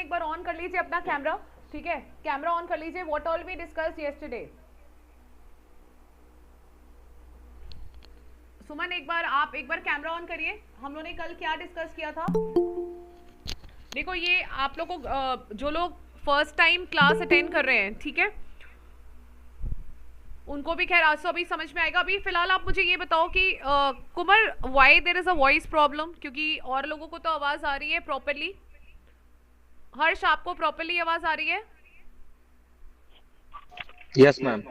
एक बार ऑन कर लीजिए अपना कैमरा, ठीक है, कैमरा ऑन कर लीजिए। What all we discussed yesterday. Suman आप एक बार कैमरा ऑन करिए। हम लोगों ने कल क्या डिस्कस किया था? देखो ये आप लोग को जो लोग फर्स्ट टाइम क्लास अटेंड कर रहे हैं, ठीक है, उनको भी खैर आज तो अभी समझ में आएगा। अभी फिलहाल आप मुझे ये बताओ कि Kumar, why there is a voice problem? क्योंकि और लोगों को तो आवाज आ रही है प्रॉपरली। हर्ष, आपको प्रॉपरली आवाज आ रही है? Yes ma'am.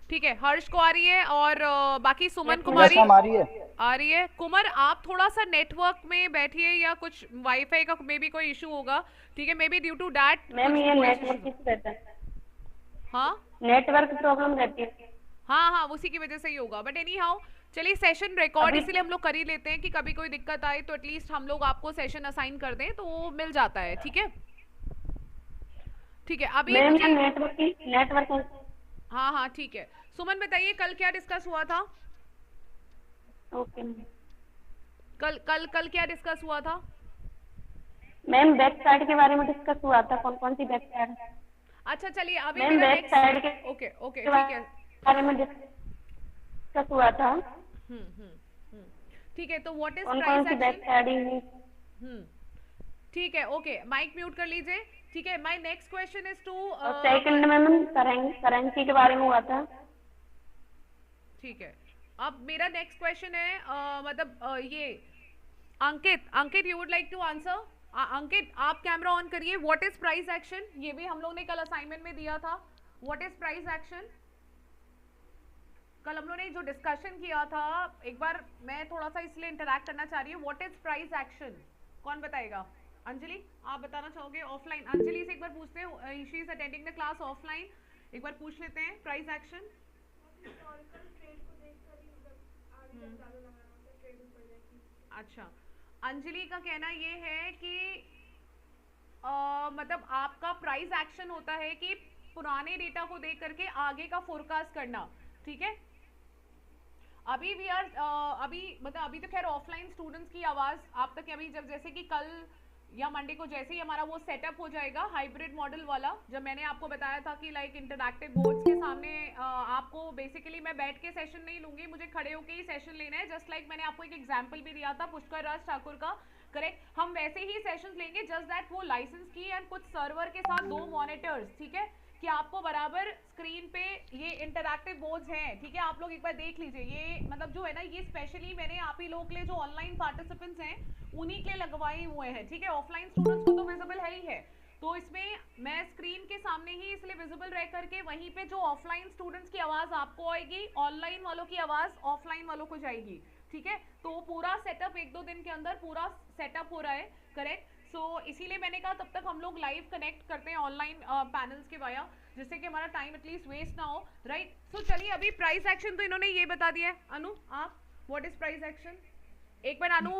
ठीक है, हर्ष को आ रही है और बाकी सुमन यस कुमारी मैम आ रही है। आ रही है। कुमार आप थोड़ा सा नेटवर्क में बैठिए या कुछ वाईफाई का मे बी कोई इशू होगा, ठीक है, may be due to that ma'am ये कुछ नेटवर्क इशू रहता है, हाँ नेटवर्क प्रॉब्लम रहती है। हाँ हाँ, उसी की वजह से ही होगा। बट एनी हाउ, चलिए सेशन रिकॉर्ड अभी इसीलिए हम लोग कर ही लेते हैं कि कभी कोई दिक्कत आए तो एटलीस्ट हम लोग आपको सेशन असाइन कर दें तो वो मिल जाता है, ठीक है। ठीक है, अभी मैम मुझे ये नेटवर्क हाँ हाँ ठीक है। सुमन बताइए कल क्या डिस्कस हुआ था? ओके कल कल कल क्या डिस्कस हुआ था? मैम बैक साइड के बारे में डिस्कस हुआ था, कौन कौन सी बैक साइड। अच्छा चलिए, अभी मैम मेरा बैक साइड के नेक्स्ट, ओके ओके ठीक है। बारे में डिस्कस हुआ था, हम्म ठीक है, तो व्हाट इज कौन कौन price see back action? Side. ठीक है, ओके, माइक म्यूट कर लीजिए। ठीक है, my next question is two और सेकंड में मैम करेंसी के बारे में हुआ था। ठीक है, अब मेरा नेक्स्ट क्वेश्चन है ये Ankit, Ankit you would like to answer? Ankit आप कैमरा ऑन करिए। What is price action? ये भी हम लोग ने कल असाइनमेंट में दिया था। What is price action? कल हम लोग ने जो डिस्कशन किया था, एक बार मैं थोड़ा सा इसलिए इंटरैक्ट करना चाह रही हूँ। What is price action? कौन बताएगा? अंजलि आप बताना चाहोगे? ऑफलाइन अंजलि से एक बार पूछते हैं, she is attending the class offline. एक बार पूछ लेते हैं प्राइस एक्शन। अच्छा, अंजलि का कहना ये है कि मतलब आपका प्राइस एक्शन होता है कि पुराने डेटा को देख करके आगे का फोरकास्ट करना, ठीक है। अभी वी आर अभी मतलब अभी तो खैर ऑफलाइन स्टूडेंट्स की आवाज आप तक अभी, जब जैसे कि कल या मंडे को जैसे ही हमारा वो सेटअप हो जाएगा हाइब्रिड मॉडल वाला, जब मैंने आपको बताया था कि लाइक इंटरैक्टिव बोर्ड्स के सामने आपको बेसिकली मैं बैठ के सेशन नहीं लूंगी, मुझे खड़े होके ही सेशन लेना है। जस्ट लाइक मैंने आपको एक एग्जांपल भी दिया था पुष्कर राज ठाकुर का, करेक्ट, हम वैसे ही सेशंस लेंगे, जस्ट दैट वो लाइसेंस की एंड कुछ सर्वर के साथ 2 मॉनिटर्स, ठीक है, कि आपको बराबर स्क्रीन पे ये इंटरैक्टिव बोर्ड्स हैं, ठीक है। आप लोग एक बार देख लीजिए, ये मतलब जो है ना, ये स्पेशली मैंने आप ही लोगों के लिए जो ऑनलाइन पार्टिसिपेंट्स हैं उन्हीं के लिए लगवाए हुए हैं, ठीक है। ऑफलाइन स्टूडेंट्स को तो विजिबल है ही है, तो इसमें मैं स्क्रीन के सामने ही इसलिए विजिबल रह करके वहीं पे जो ऑफलाइन स्टूडेंट्स की आवाज आपको आएगी, ऑनलाइन वालों की आवाज ऑफलाइन वालों को जाएगी, ठीक है। तो पूरा सेटअप 1-2 दिन के अंदर पूरा सेटअप हो रहा है, करेक्ट। सो इसीलिए मैंने कहा तब तक हम लोग लाइव कनेक्ट करते हैं ऑनलाइन पैनल्स के वाया, जिससे कि हमारा टाइम एटलीस्ट वेस्ट ना हो, राइट। सो चलिए, अभी प्राइस एक्शन तो इन्होंने ये बता दिया है। अनु आप व्हाट इज प्राइस एक्शन? एक बार अनु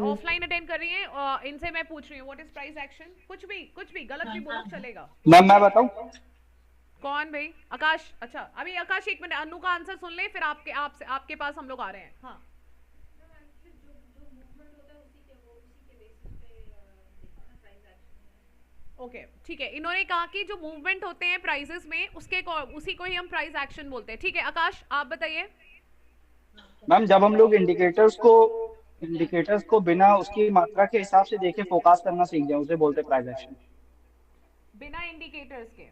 ऑफलाइन अटेंड कर रही है, इनसे मैं पूछ रही हूँ व्हाट इज प्राइस एक्शन। कुछ भी गलत भी बोलो चलेगा। मैम मैं बताऊं? कौन भाई? आकाश। अच्छा अभी आकाश एक मिनट, अनु का आंसर सुन ले, फिर आपके पास हम लोग आ रहे हैं। हाँ ओके ठीक है, इन्होंने कहा कि जो मूवमेंट होते हैं प्राइसेस में उसी को ही हम प्राइस एक्शन बोलते हैं, ठीक है। आकाश आप बताइए। मैम जब हम लोग इंडिकेटर्स को बिना उसकी मात्रा के हिसाब से देखे फोकस करना सीख जाए उसे बोलते हैं प्राइस एक्शन। बिना इंडिकेटर्स के?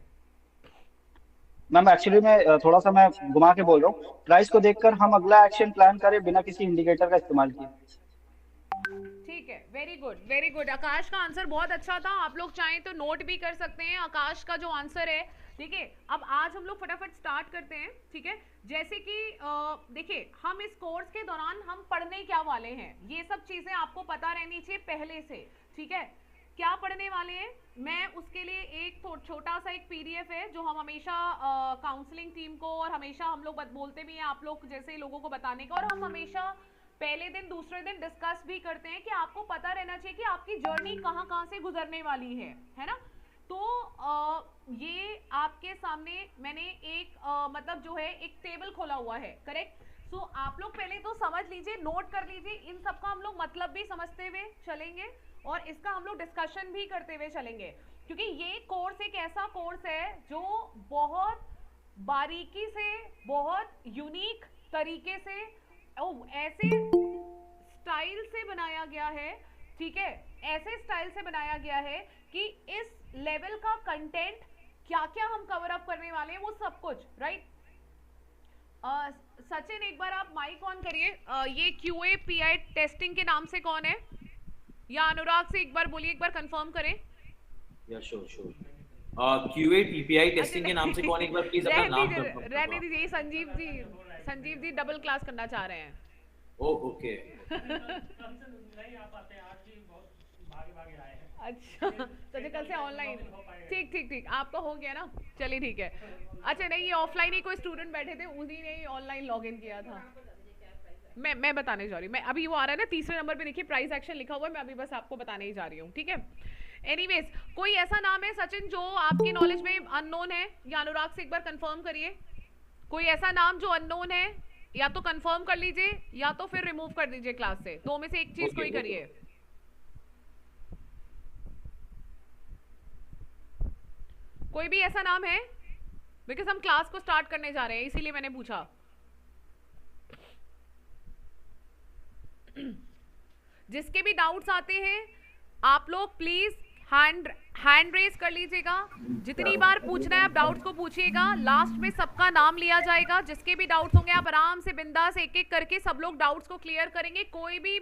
मैम एक्चुअली मैं घुमा के बोल रहा हूँ, प्राइस को देखकर हम अगला एक्शन प्लान करें बिना किसी इंडिकेटर का इस्तेमाल किए। ठीक है, वेरी गुड वेरी गुड। आकाश का आंसर बहुत अच्छा था, आप लोग चाहें तो नोट भी कर सकते हैं आकाश का जो आंसर है, ठीक है। अब आज हम लोग फटाफट स्टार्ट करते हैं, ठीक है। जैसे कि देखिए, हम इस कोर्स के दौरान हम पढ़ने क्या वाले हैं, ये सब चीजें आपको पता रहनी चाहिए पहले से, ठीक है। क्या पढ़ने वाले हैं, मैं उसके लिए एक छोटा सा एक पीडीएफ है जो हम हमेशा काउंसलिंग टीम को और हमेशा हम लोग बोलते भी हैं आप लोग जैसे लोगों को बताने का, और हम हमेशा पहले दिन दूसरे दिन डिस्कस भी करते हैं कि आपको पता रहना चाहिए कि आपकी जर्नी कहाँ कहाँ से गुजरने वाली है ना। तो ये आपके सामने मैंने एक मतलब जो है एक टेबल खोला हुआ है, करेक्ट। सो आप लोग पहले तो समझ लीजिए, नोट कर लीजिए, इन सबका हम लोग मतलब भी समझते हुए चलेंगे और इसका हम लोग डिस्कशन भी करते हुए चलेंगे, क्योंकि ये कोर्स एक ऐसा कोर्स है जो बहुत बारीकी से, बहुत यूनिक तरीके से, ऐसे स्टाइल से बनाया गया है, ठीक है, ऐसे स्टाइल से बनाया गया है कि इस लेवल का कंटेंट क्या क्या हम कवर अप करने वाले हैं वो सब कुछ, राइट। सचिन एक बार आप माइक ऑन करिए। ये QA PI टेस्टिंग के नाम से कौन है, या अनुराग से एक बार बोलिए, एक बार कंफर्म करें। या श्योर QA PPI टेस्टिंग के नाम से कौन, एक बार प्लीज अपना नाम रहने दीजिए। संजीव जी डबल क्लास करना चाह रहे हैं। ओके। नहीं आ पाते, आज भी बहुत भागे आए हैं। अच्छा, तो कल से ऑनलाइन, ठीक आपका हो गया ना, चलिए ठीक है। अच्छा नहीं, ये ऑफलाइन ही कोई स्टूडेंट बैठे थे, उन्हीं ने ही ऑनलाइन लॉग इन किया था। मैं बताने जा रही हूँ, मैं अभी वो आ रहा है ना तीसरे नंबर पे, देखिए प्राइस एक्शन लिखा हुआ है, मैं अभी बस आपको बताने ही जा रही हूँ, ठीक है। एनीवेज, कोई ऐसा नाम है सचिन जो आपकी नॉलेज में अननोन है, या अनुराग से एक बार कंफर्म करिए। कोई ऐसा नाम जो अननोन है, या तो कंफर्म कर लीजिए या तो फिर रिमूव कर दीजिए क्लास से, दो में से एक चीज कोई करिए। कोई भी ऐसा नाम है, बिकॉज हम क्लास को स्टार्ट करने जा रहे हैं, इसीलिए मैंने पूछा। जिसके भी डाउट्स आते हैं आप लोग प्लीज हैंड रेज कर लीजिएगा। जितनी बार पूछना है आप डाउट्स को पूछिएगा, लास्ट में सबका नाम लिया जाएगा। जिसके भी डाउट्स होंगे आप आराम से बिंदास एक एक करके सब लोग डाउट्स को क्लियर करेंगे। कोई भी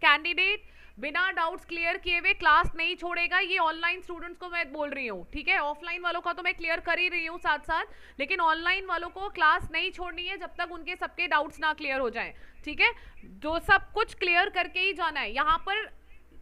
कैंडिडेट बिना डाउट्स क्लियर किए हुए क्लास नहीं छोड़ेगा। ये ऑनलाइन स्टूडेंट्स को मैं बोल रही हूँ, ठीक है। ऑफलाइन वालों का तो मैं क्लियर कर ही रही हूँ साथ साथ, लेकिन ऑनलाइन वालों को क्लास नहीं छोड़नी है जब तक उनके सबके डाउट्स ना क्लियर हो जाएं, ठीक है। जो सब कुछ क्लियर करके ही जाना है। यहाँ पर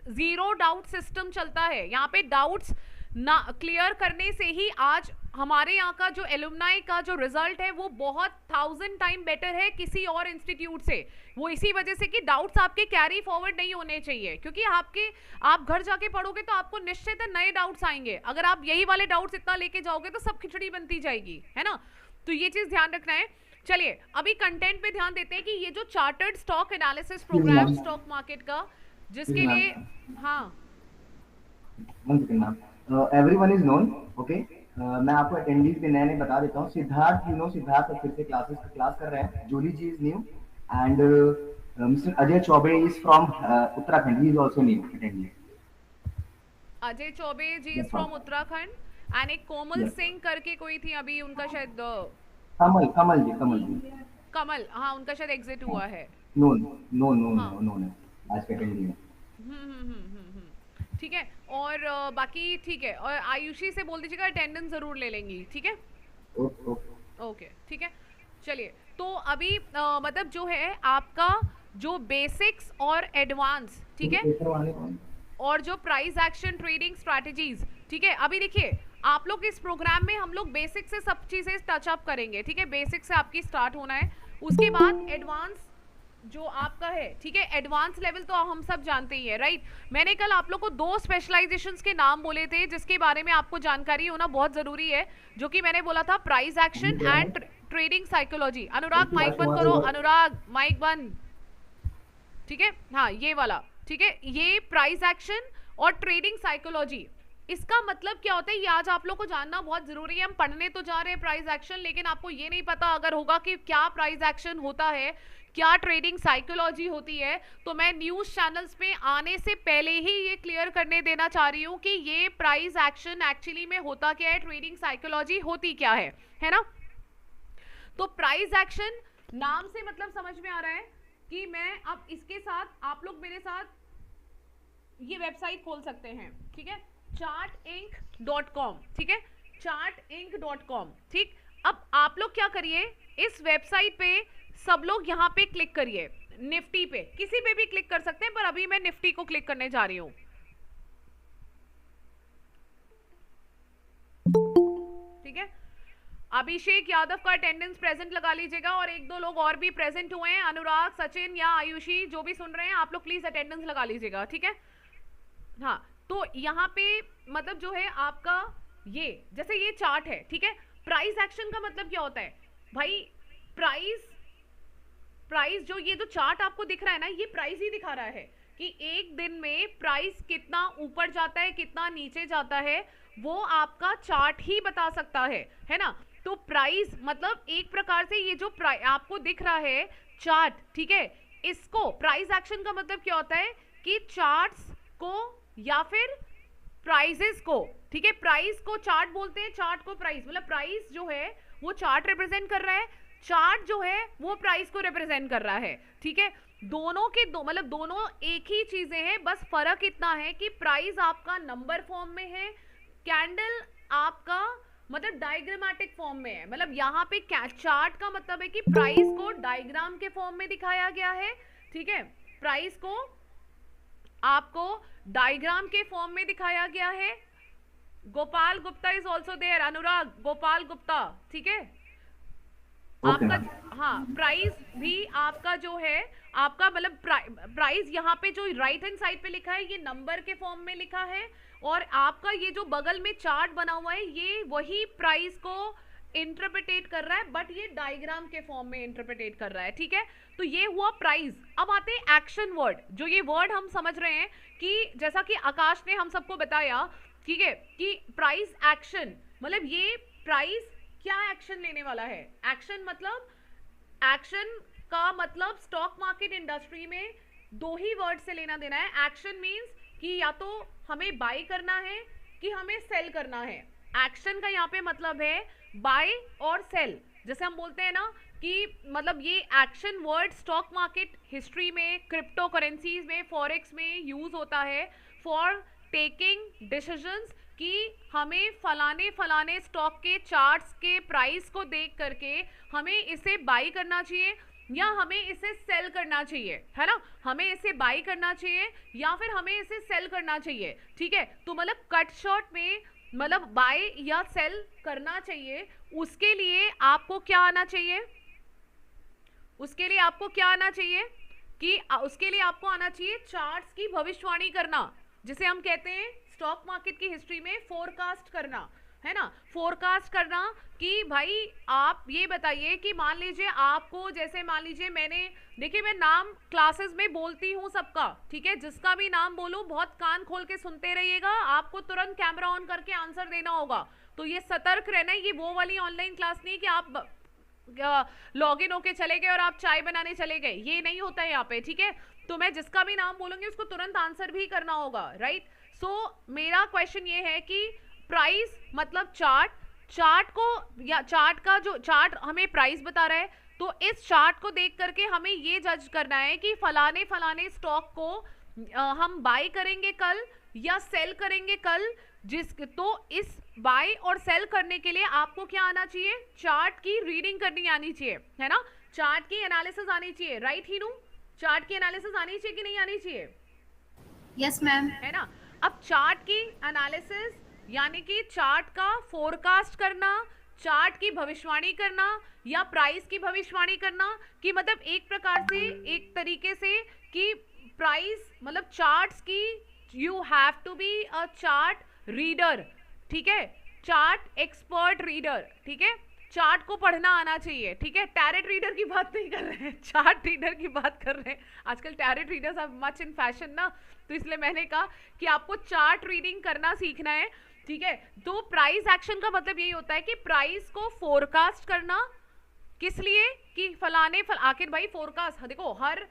जीरो डाउट सिस्टम चलता है, यहाँ पे डाउट्स ना क्लियर करने से ही आज हमारे यहाँ का जो एलुमनाई का जो रिजल्ट है वो बहुत 1000 टाइम बेटर है किसी और इंस्टीट्यूट से। वो इसी वजह से कि डाउट्स आपके कैरी फॉरवर्ड नहीं होने चाहिए, क्योंकि आप घर जाके पढ़ोगे तो आपको निश्चित नए डाउट्स आएंगे। अगर आप यही वाले डाउट्स इतना लेके जाओगे तो सब खिचड़ी बनती जाएगी, है ना। तो ये चीज ध्यान रखना है। चलिए अभी कंटेंट पे ध्यान देते हैं कि ये जो chartered stock analysis program stock market का, जिसके लिए हाँ एवरीवन इज नोन, ओके। मैं आपको अटेंडीज भी नए बता देता हूँ। सिद्धार्थ, सिद्धार्थ फिर से क्लास कर रहे हैं। Julie ji is new and mister Ajay Choubey is from Uttarakhand, he is also new attendee. Ajay Choubey ji is from Uttarakhand and एक कोमल सिंह करके कोई थी अभी, उनका शायद कमल जी कमल, हाँ उनका शायद एग्जिट हुआ है। नो आज के अटेंडी है। ठीक है। और बाकी ठीक है। और आयुषी से बोल दीजिएगा अटेंडेंस जरूर ले लेंगी, ठीक है। ओके ठीक है। चलिए तो अभी मतलब जो है आपका जो बेसिक्स और एडवांस, ठीक है, और जो प्राइस एक्शन ट्रेडिंग स्ट्रैटेजीज, ठीक है। अभी देखिए आप लोग इस प्रोग्राम में हम लोग बेसिक से सब चीजें टच अप करेंगे, ठीक है। बेसिक से आपकी स्टार्ट होना है, उसके बाद एडवांस जो आपका है, ठीक है। एडवांस लेवल तो हम सब जानते ही है, राइट। मैंने कल आप लोग को 2 स्पेशलाइजेशंस के नाम बोले थे जिसके बारे में आपको जानकारी होना बहुत जरूरी है, जो कि मैंने बोला था price action and trading psychology. Anurag mic बंद करो, अनुराग माइक बंद, ठीक है। हाँ ये वाला, ठीक है। ये प्राइस एक्शन और ट्रेडिंग साइकोलॉजी, इसका मतलब क्या होता है ये आज आप लोग को जानना बहुत जरूरी है। हम पढ़ने तो जा रहे हैं प्राइस एक्शन, लेकिन आपको ये नहीं पता अगर होगा कि क्या प्राइस एक्शन होता है, क्या ट्रेडिंग साइकोलॉजी होती है। तो मैं न्यूज चैनल्स में आने से पहले ही ये क्लियर करने देना चाह रही हूँ कि ये प्राइस एक्शन एक्चुअली में होता क्या है, ट्रेडिंग साइकोलॉजी होती क्या है ना। तो प्राइस एक्शन नाम से मतलब समझ में आ रहा है कि मैं अब इसके साथ आप लोग मेरे साथ ये वेबसाइट खोल सकते हैं, ठीक है, chartinc.com, ठीक है, chartinc.com, ठीक। अब आप लोग क्या करिए, इस वेबसाइट पे सब लोग यहाँ पे क्लिक करिए, निफ्टी पे, किसी पे भी क्लिक कर सकते हैं, पर अभी मैं निफ्टी को क्लिक करने जा रही हूँ, ठीक है। अभिषेक यादव का अटेंडेंस प्रेजेंट लगा लीजिएगा, और 1-2 लोग और भी प्रेजेंट हुए हैं, अनुराग, सचिन या आयुषी, जो भी सुन रहे हैं आप लोग प्लीज अटेंडेंस लगा लीजिएगा, ठीक है। हाँ तो यहाँ पे मतलब जो है आपका ये जैसे ये चार्ट है, ठीक है। प्राइस एक्शन का मतलब क्या होता है भाई, प्राइस जो ये जो चार्ट आपको दिख रहा है ना, ये प्राइस ही दिखा रहा है कि एक दिन में प्राइस कितना ऊपर जाता है कितना नीचे जाता है, वो आपका चार्ट ही बता सकता है ना। तो प्राइस मतलब एक प्रकार से ये जो आपको दिख रहा है चार्ट, ठीक है, इसको प्राइस एक्शन का मतलब क्या होता है कि चार्ट्स को या फिर प्राइजेस को, ठीक है, प्राइस को चार्ट बोलते हैं, चार्ट को प्राइस, मतलब प्राइस जो है वो चार्ट रिप्रेजेंट कर रहा है, चार्ट जो है वो प्राइस को रिप्रेजेंट कर रहा है, ठीक है। दोनों के दो मतलब दोनों एक ही चीजें हैं, बस फर्क इतना है कि प्राइस आपका नंबर फॉर्म में है, कैंडल आपका मतलब डायग्रामेटिक फॉर्म में है। मतलब यहाँ पे चार्ट का मतलब है कि प्राइस को डायग्राम के फॉर्म में दिखाया गया है, ठीक है, प्राइस को आपको डायग्राम के फॉर्म में दिखाया गया है। Gopal Gupta is also there, Anurag Gopal Gupta, ठीक है। आपका हाँ प्राइस भी आपका जो है आपका मतलब प्राइस यहाँ पे जो राइट हैंड साइड पे लिखा है ये नंबर के फॉर्म में लिखा है, और आपका ये जो बगल में चार्ट बना हुआ है ये वही प्राइस को इंटरप्रिटेट कर रहा है, बट ये डायग्राम के फॉर्म में इंटरप्रिटेट कर रहा है, ठीक है। तो ये हुआ प्राइस। अब आते हैं एक्शन वर्ड, जो ये वर्ड हम समझ रहे हैं कि जैसा कि आकाश ने हम सबको बताया, ठीक है, कि प्राइस एक्शन मतलब ये प्राइस क्या एक्शन लेने वाला है। एक्शन मतलब एक्शन का मतलब स्टॉक मार्केट इंडस्ट्री में दो ही वर्ड से लेना देना है। एक्शन मींस कि या तो हमें बाय करना है कि हमें सेल करना है। एक्शन का यहाँ पे मतलब है बाय और सेल। जैसे हम बोलते हैं ना कि मतलब ये action word stock market history में, क्रिप्टो करेंसीज में, फॉरेक्स में यूज होता है फॉर टेकिंग डिसीजंस कि हमें फलाने फलाने स्टॉक के चार्ट्स के प्राइस को देख करके हमें इसे बाई करना चाहिए या हमें इसे सेल करना चाहिए, है ना। हमें इसे बाई करना चाहिए या फिर हमें इसे सेल करना चाहिए, ठीक है। तो मतलब कट शॉर्ट में मतलब बाय या सेल करना चाहिए, उसके लिए आपको क्या आना चाहिए, उसके लिए आपको क्या आना चाहिए कि उसके लिए आपको आना चाहिए चार्ट्स की भविष्यवाणी करना, जिसे हम कहते हैं स्टॉक मार्केट की हिस्ट्री में फोरकास्ट करना, है ना। फोरकास्ट करना कि भाई आप ये बताइए कि मान लीजिए आपको, जैसे मान लीजिए मैंने, देखिए मैं नाम क्लासेस में बोलती हूँ सबका, ठीक है, जिसका भी नाम बोलूँ बहुत कान खोल के सुनते रहिएगा, आपको तुरंत कैमरा ऑन करके आंसर देना होगा। तो ये सतर्क रहना, ये वो वाली ऑनलाइन क्लास नहीं कि आप लॉग इन होके चले गए और आप चाय बनाने चले गए, ये नहीं होता है यहाँ पे, ठीक है। तो मैं जिसका भी नाम बोलूंगी उसको तुरंत आंसर भी करना होगा, राइट। सो मेरा क्वेश्चन ये है कि प्राइस मतलब चार्ट, चार्ट को या चार्ट का जो चार्ट हमें प्राइस बता रहा है, तो इस चार्ट को देख करके हमें ये जज करना है कि फलाने फलाने स्टॉक को हम बाय करेंगे कल या सेल करेंगे कल। तो इस बाय और सेल करने के लिए आपको क्या आना चाहिए, चार्ट की रीडिंग करनी आनी चाहिए, है ना, चार्ट की एनालिसिस आनी चाहिए, राइट हीनू, चार्ट की एनालिसिस आनी चाहिए कि नहीं आनी चाहिए? Yes ma'am. है ना। अब चार्ट की एनालिसिस यानी कि चार्ट का फोरकास्ट करना, चार्ट की भविष्यवाणी करना या प्राइस की भविष्यवाणी करना, कि मतलब एक प्रकार से एक तरीके से कि प्राइस मतलब चार्ट्स की, you have to be a chart reader, ठीक है, चार्ट एक्सपर्ट रीडर, ठीक है, चार्ट को पढ़ना आना चाहिए, ठीक है। टैरेट रीडर की बात नहीं कर रहे हैं, चार्ट रीडर की बात कर रहे हैं। आजकल tarot readers are much in fashion ना, तो इसलिए मैंने कहा कि आपको चार्ट रीडिंग करना सीखना है, ठीक है। तो प्राइस एक्शन का मतलब यही होता है कि प्राइस को फोरकास्ट करना, किस लिए कि फलाने आखिर भाई फोरकास्ट, देखो हर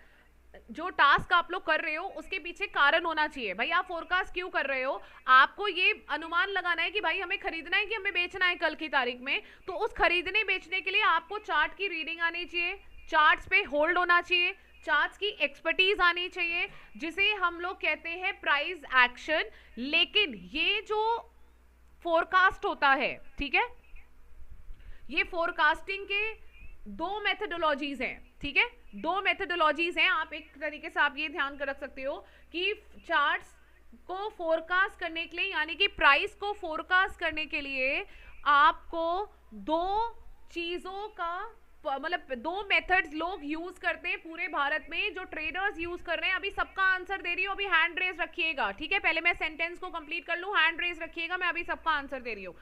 जो टास्क आप लोग कर रहे हो उसके पीछे कारण होना चाहिए। भाई आप फोरकास्ट क्यों कर रहे हो, आपको ये अनुमान लगाना है कि भाई हमें खरीदना है कि हमें बेचना है कल की तारीख में, तो उस खरीदने बेचने के लिए आपको चार्ट की रीडिंग आनी चाहिए, चार्ट्स पे होल्ड होना चाहिए, चार्ट्स की एक्सपर्टीज आनी चाहिए, जिसे हम लोग कहते हैं प्राइस एक्शन। लेकिन ये जो फोरकास्ट होता है, ठीक है, ये फोरकास्टिंग के दो मेथोडोलॉजीज हैं, ठीक है, दो मेथोडोलॉजीज हैं। आप एक तरीके से आप ये ध्यान कर रख सकते हो कि चार्ट्स को फोरकास्ट करने के लिए यानी कि प्राइस को फोरकास्ट करने के लिए आपको दो चीजों का मतलब दो मेथड्स लोग यूज करते हैं पूरे भारत में, जो ट्रेडर्स यूज कर रहे हैं। अभी सबका आंसर दे रही हूँ, अभी हैंड रेज रखिएगा, ठीक है, पहले मैं सेंटेंस को कंप्लीट कर लूँ, हैंड रेज रखिएगा, मैं अभी सबका आंसर दे रही हूँ।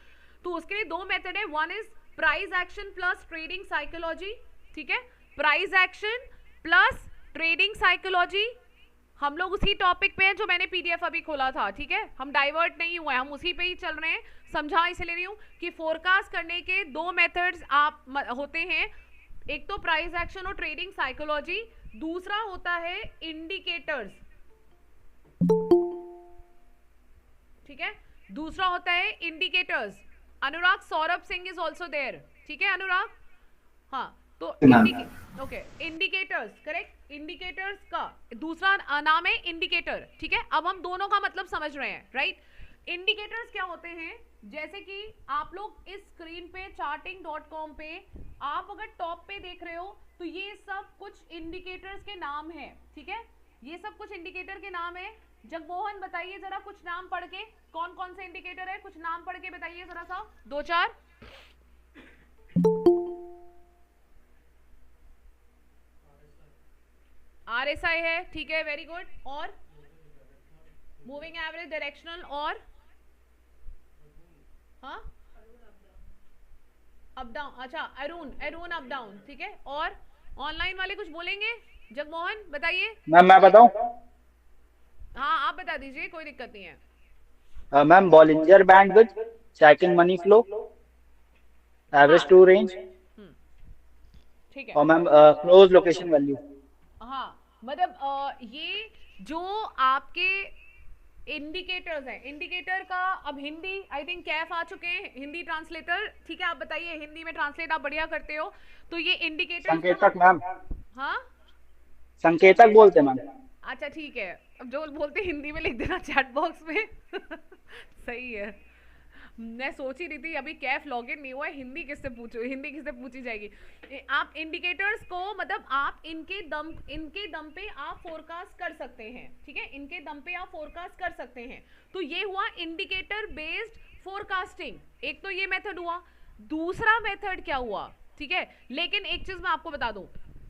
तो उसके लिए दो मेथड है, one is price action plus trading psychology, ठीक है, price action plus trading psychology, हम लोग उसी टॉपिक पे हैं जो मैंने पीडीएफ अभी खोला था, ठीक है, हम डाइवर्ट नहीं हुए, हम उसी पे ही चल रहे हैं। समझा इसलिए रही हूँ कि फोरकास्ट करने के दो मेथड्स आप होते हैं, एक तो प्राइस एक्शन और ट्रेडिंग साइकोलॉजी, दूसरा होता है इंडिकेटर्स, ठीक है, दूसरा होता है indicators. Anurag Saurabh Singh is also there, ठीक है अनुराग, हाँ, तो ओके इंडिकेटर्स, करेक्ट, इंडिकेटर्स का दूसरा नाम है इंडिकेटर, ठीक है। अब हम दोनों का मतलब समझ रहे हैं, राइट। इंडिकेटर्स क्या होते हैं, जैसे कि आप लोग इस स्क्रीन पे charting.com पे आप अगर टॉप पे देख रहे हो तो ये सब कुछ इंडिकेटर्स के नाम हैं, ठीक है, ये सब कुछ इंडिकेटर के नाम है। जगमोहन बताइए जरा कुछ नाम पढ़ के, कौन कौन से इंडिकेटर है, कुछ नाम पढ़ के बताइए जरा सा, दो चार। RSI है, ठीक है, वेरी गुड, और मूविंग एवरेज, डायरेक्शनल, और हाँ अप डाउन, अच्छा अरुण अप डाउन, ठीक है। और ऑनलाइन वाले कुछ बोलेंगे, जगमोहन बताइए। मैम मैं बताऊं? हाँ आप बता दीजिए, कोई दिक्कत नहीं है। Ma'am Bollinger bandwidth, second money flow, average true range, ठीक है, और मैम क्लोज लोकेशन वैल्यू। हाँ मतलब ये जो आपके इंडिकेटर्स हैं, इंडिकेटर का अब हिंदी आई थिंक कैफ आ चुके हैं, हिंदी ट्रांसलेटर, ठीक है, आप बताइए, हिंदी में ट्रांसलेट आप बढ़िया करते हो, तो ये इंडिकेटर संकेतक मैम, हाँ संकेतक बोलते हैं मैम। अच्छा ठीक है, अब जो बोलते हिंदी में लिख देना चैट बॉक्स में सही है। मैं सोच ही रही थी अभी कैफ लॉगिन नहीं हुआ है, हिंदी किससे पूछी जाएगी। आप इंडिकेटर्स को मतलब आप इनके दम पे आप फोरकास्ट कर सकते हैं, ठीक है, इनके दम पे आप फोरकास्ट कर सकते हैं। तो ये हुआ इंडिकेटर बेस्ड फोरकास्टिंग, एक तो ये मेथड हुआ। दूसरा मेथड क्या हुआ, ठीक है, लेकिन एक चीज मैं आपको बता दूं,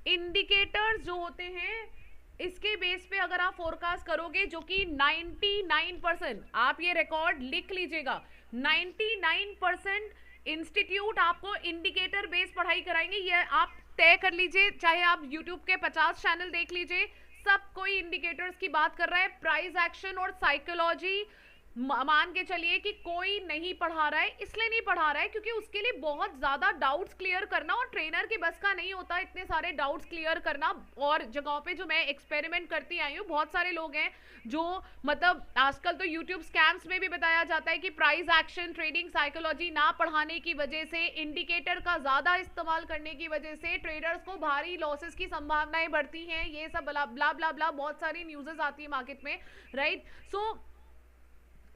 इंडिकेटर्स जो होते हैं इसके बेस पे अगर आप फोरकास्ट करोगे, जो कि 99%, आप ये रिकॉर्ड लिख लीजिएगा, 99% इंस्टीट्यूट आपको इंडिकेटर बेस्ड पढ़ाई कराएंगे, ये आप तय कर लीजिए, चाहे आप यूट्यूब के 50 चैनल देख लीजिए, सब कोई इंडिकेटर्स की बात कर रहा है। प्राइस एक्शन और साइकोलॉजी मान के चलिए कि कोई नहीं पढ़ा रहा है, इसलिए नहीं पढ़ा रहा है क्योंकि उसके लिए बहुत ज्यादा डाउट्स क्लियर करना और ट्रेनर के बस का नहीं होता इतने सारे डाउट्स क्लियर करना। और जगहों पे जो मैं एक्सपेरिमेंट करती आई हूँ, बहुत सारे लोग हैं जो मतलब आजकल तो यूट्यूब स्कैम्स में भी बताया जाता है कि प्राइस एक्शन, ट्रेडिंग साइकोलॉजी ना पढ़ाने की वजह से, इंडिकेटर का ज्यादा इस्तेमाल करने की वजह से ट्रेडर्स को भारी लॉसेस की संभावनाएं बढ़ती हैं, ये सब ब्ला ब्ला ब्ला ब्ला, बहुत सारी न्यूज़ेस आती है मार्केट में, राइट। सो